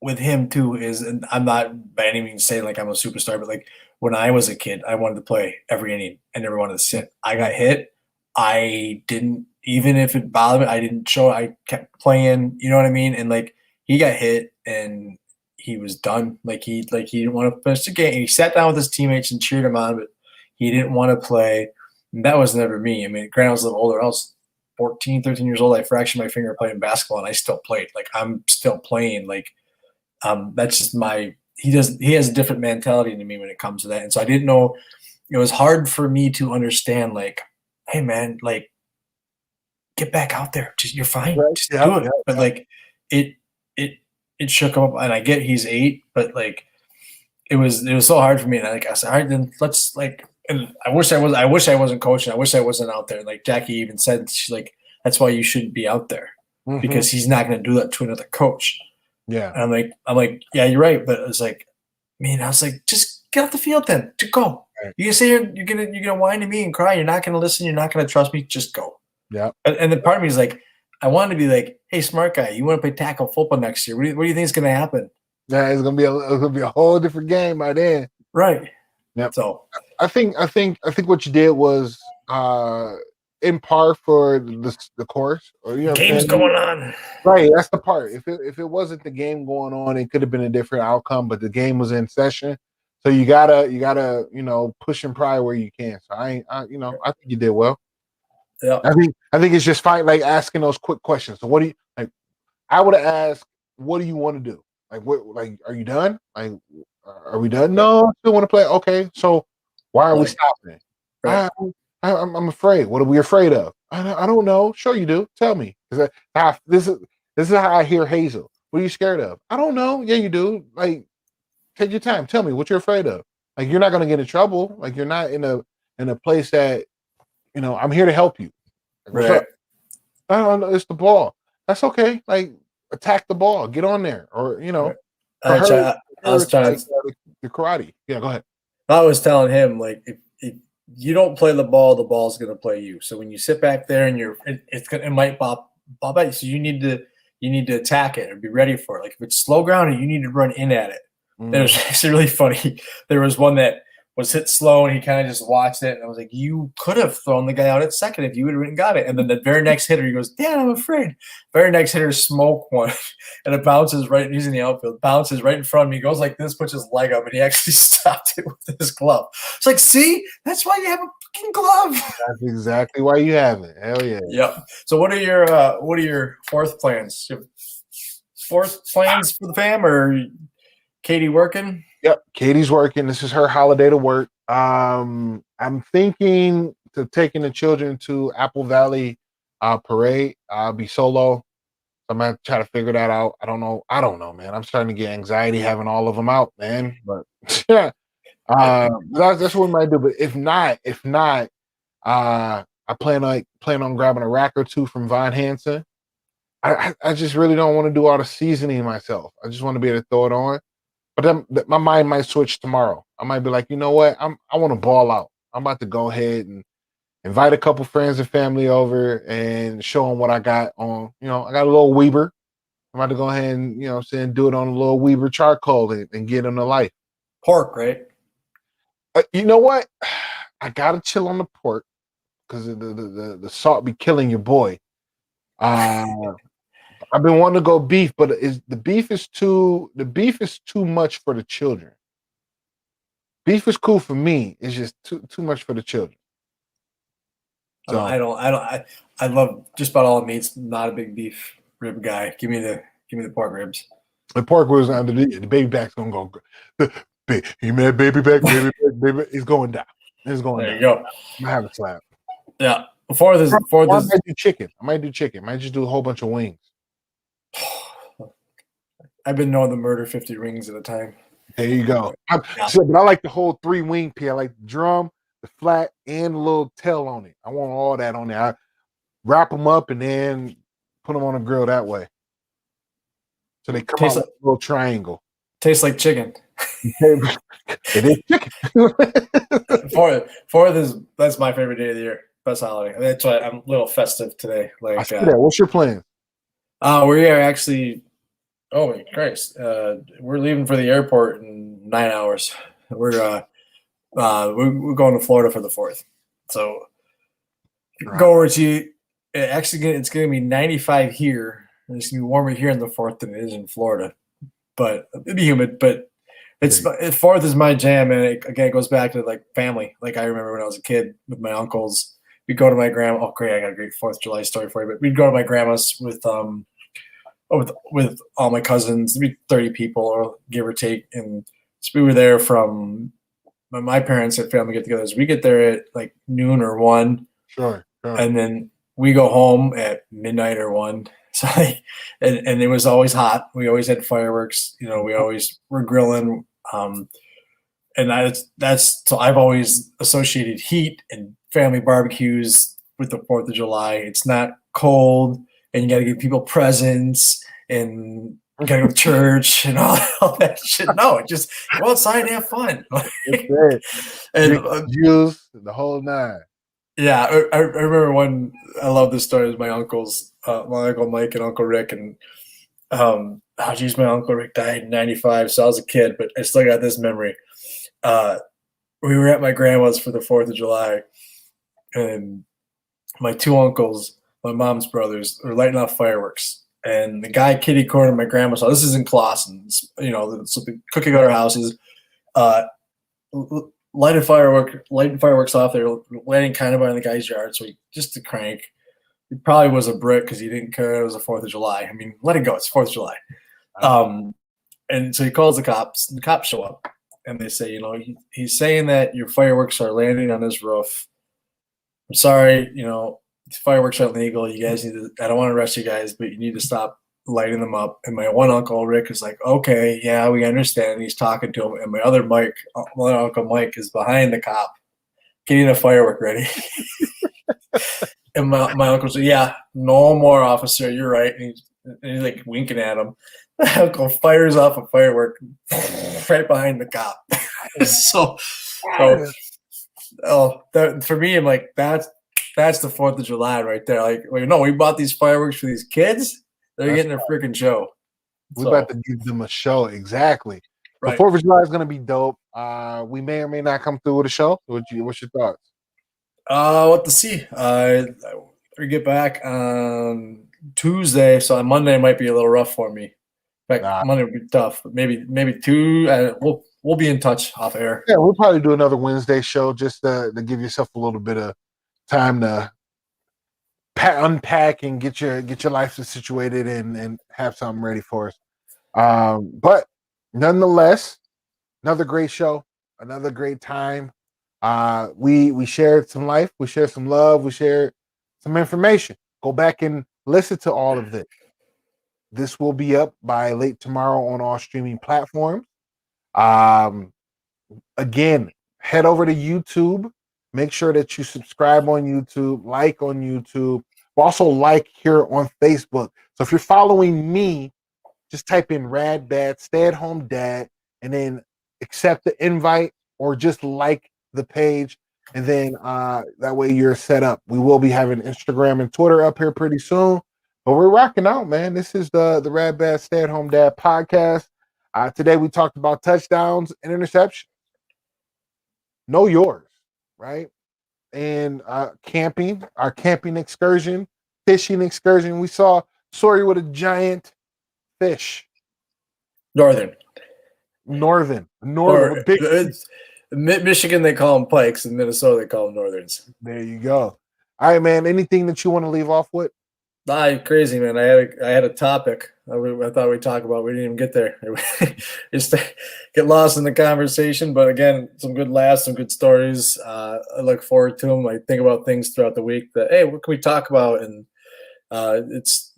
with him too is, and I'm not by any means saying like I'm a superstar, but like when I was a kid, I wanted to play every inning. I never wanted to sit. I got hit. I didn't, even if it bothered me, I didn't show. I kept playing. You know what I mean? And like he got hit and he was done. Like he didn't want to finish the game. He sat down with his teammates and cheered him on, but he didn't want to play. And that was never me. I mean, granted, I was a little older. I was 14, 13 years old. I fractured my finger playing basketball, and I still played. Like I'm still playing. Like that's just my. He has a different mentality than me when it comes to that. And so I didn't know. It was hard for me to understand. Like, hey man, like get back out there. Just you're fine. Right. Just do it. But like it shook him up. And I get he's 8, but like it was so hard for me. And I said, all right, then let's like. And I wish I wasn't coaching. I wish I wasn't out there. Like Jackie even said, she's like, that's why you shouldn't be out there because he's not going to do that to another coach.
Yeah.
And I'm like, yeah, you're right. But it was like, man, I was like, just get off the field then. Just go. Right. You can sit here, you're gonna whine to me and cry. You're not going to listen. You're not going to trust me. Just go.
Yeah.
And the part of me is like, I wanted to be like, hey, smart guy, you want to play tackle football next year? What do you think is going to happen?
Yeah, it's gonna be a whole different game by then.
Right.
Yep.
So
I think what you did was in par for the course. Or,
game's going on.
Right, that's the part. If it wasn't the game going on, it could have been a different outcome. But the game was in session, so you gotta push and pry where you can. So I think you did well.
Yeah.
I think it's just fine, like asking those quick questions. So what do you like? I would have asked, what do you want to do? Like what? Like are you done? Like are we done? No, I still want to play. Okay, so why are we stopping? Right. I'm afraid. What are we afraid of? I don't know. Sure you do. Tell me. This is how I hear Hazel. What are you scared of? I don't know. Yeah, you do. Like, take your time. Tell me what you're afraid of. Like, you're not going to get in trouble. Like, you're not in a place that, I'm here to help you. Like, what's up? I don't know. It's the ball. That's okay. Like, attack the ball. Get on there. Or,
Right. I was trying
the karate. Yeah, go ahead.
I was telling him, like, if you don't play the ball's going to play you. So when you sit back there and it might bob at you. So you need you need to attack it or be ready for it. Like if it's slow grounded, you need to run in at it. It was actually really funny. There was one that was hit slow and he kind of just watched it. And I was like, you could have thrown the guy out at second if you would have got it. And then the very next hitter, he goes, Dad, I'm afraid. Very next hitter smoke one. And it bounces right, he's in the outfield, bounces right in front of me. He goes like this, puts his leg up, and he actually stopped it with his glove. It's like, see, that's why you have a fucking glove.
That's exactly why you have it. Hell yeah.
Yep. So what are your fourth plans? Fourth plans for the fam, or Katie working?
Yep, Katie's working. This is her holiday to work. I'm thinking to taking the children to Apple Valley Parade. I'll be solo. I'm gonna try to figure that out. I don't know, man. I'm starting to get anxiety having all of them out, man. But yeah, that's what we might do. But if not, I plan on grabbing a rack or two from Von Hansen. I just really don't want to do all the seasoning myself. I just want to be able to throw it on. But then my mind might switch tomorrow. I might be like, you know what? I want to ball out. I'm about to go ahead and invite a couple friends and family over and show them what I got on. I got a little Weber. I'm about to go ahead and, do it on a little Weber charcoal and get them to life.
Pork, right?
You know what? I gotta chill on the pork because the salt be killing your boy. I've been wanting to go beef, but the beef is too much for the children. Beef is cool for me. It's just too much for the children.
So I love just about all the meats. Not a big beef rib guy. Give me the pork ribs.
The pork ribs under the baby back's gonna go. You mad baby back? Baby, it's going down. It's going
there
down.
You go.
I'm gonna have a slap.
Yeah. Before this,
I might do chicken. I might just do a whole bunch of wings.
I've been known to murder 50 rings at a time.
There you go. But I like the whole 3-wing pea. I like the drum, the flat, and the little tail on it. I want all that on there. I wrap them up and then put them on the grill that way. So they come out like a little triangle.
Tastes like chicken.
It is chicken.
for this, that's my favorite day of the year. Best holiday. That's why I'm a little festive today. Like,
I see that. What's your plan?
We are actually. Oh my Christ! We're leaving for the airport in 9 hours. We're going to Florida for the 4th. So go over to. It's going to be 95 here. It's going to be warmer here in the 4th than it is in Florida, but it'll be humid. But it's 4th is my jam, and it goes back to like family. Like I remember when I was a kid with my uncles. We'd go to my grandma. Oh, great! I got a great 4th of July story for you. But we'd go to my grandma's with all my cousins, maybe 30 people, or give or take, and so we were there from my parents had family get-togethers. We get there at like noon or 1,
sure.
And then we go home at midnight or 1. So, and it was always hot. We always had fireworks. We always were grilling. And that's so I've always associated heat and family barbecues with the 4th of July. It's not cold, and you got to give people presents, and you got to go to church and all that shit. No, just go outside and have fun.
And juice, the whole 9.
Yeah, I remember one. I love this story. It was my uncles, my Uncle Mike and Uncle Rick, and my Uncle Rick died in '95, so I was a kid, but I still got this memory. We were at my grandma's for the 4th of July, and my 2 uncles, my mom's brothers, were lighting off fireworks. And the guy kitty cornered my grandma's house. This is in Clawson, so the cookie cutter houses. Lighting fireworks off there, landing kind of behind the guy's yard. So just to crank. It probably was a brick because he didn't care it was the 4th of July. I mean, let it go. It's 4th of July. And so he calls the cops. The cops show up, and they say, he's saying that your fireworks are landing on his roof. I'm sorry, fireworks are illegal. You guys I don't want to arrest you guys, but you need to stop lighting them up. And my one uncle, Rick, is like, okay, yeah, we understand. And he's talking to him. And my other Uncle Mike is behind the cop getting a firework ready. And my uncle said, yeah, no more, officer. You're right. And he's like winking at him. My uncle fires off a firework right behind the cop. For me, I'm like, that's the 4th of July right there. Like, no, we bought these fireworks for these kids. They're getting a freaking show.
We're about to give them a show. Exactly.
Right.
The 4th of July is going to be dope. We may or may not come through with a show. What's your thoughts?
What to see? We get back on Tuesday, so on Monday might be a little rough for me. In fact, Monday would be tough. But maybe two. We'll be in touch off air.
Yeah, we'll probably do another Wednesday show just to give yourself a little bit of time to unpack and get your life situated and have something ready for us. But nonetheless, another great show, another great time. We shared some life, we shared some love, we shared some information. Go back and listen to all of this. This will be up by late tomorrow on all streaming platforms. Again, head over to YouTube. Make sure that you subscribe on YouTube, like on YouTube, also like here on Facebook. So if you're following me, just type in Rad Bad Stay at Home Dad and then accept the invite or just like the page, and then that way you're set up. We will be having Instagram and Twitter up here pretty soon, but we're rocking out, man. This is the Rad Bad Stay at Home Dad podcast. Today we talked about touchdowns and interceptions. Know yours, right? And camping, our camping excursion, fishing excursion. We saw Sawyer with a giant fish. Northern.
Big. Michigan, they call them pikes. In Minnesota, they call them northerns.
There you go. All right, man. Anything that you want to leave off with?
Crazy, man. I had a topic I thought we'd talk about. We didn't even get there. Just get lost in the conversation. But again, some good laughs, some good stories. I look forward to them. I think about things throughout the week that, hey, what can we talk about? And it's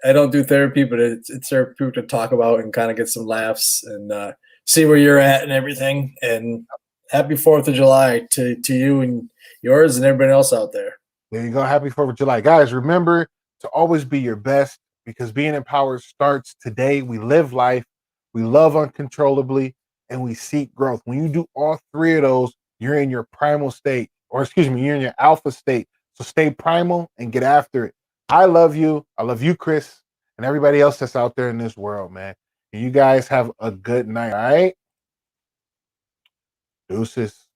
I don't do therapy, but it's therapeutic to talk about and kind of get some laughs and see where you're at and everything. And happy 4th of July to you and yours and everybody else out there.
There you go. Happy 4th of July. Guys, remember to always be your best, because being empowered starts today. We live life, we love uncontrollably, and we seek growth. When you do all three of those, you're in your primal state, or excuse me, you're in your alpha state. So stay primal and get after it. I love you. I love you, Chris, and everybody else that's out there in this world, man. And you guys have a good night, all right? Deuces.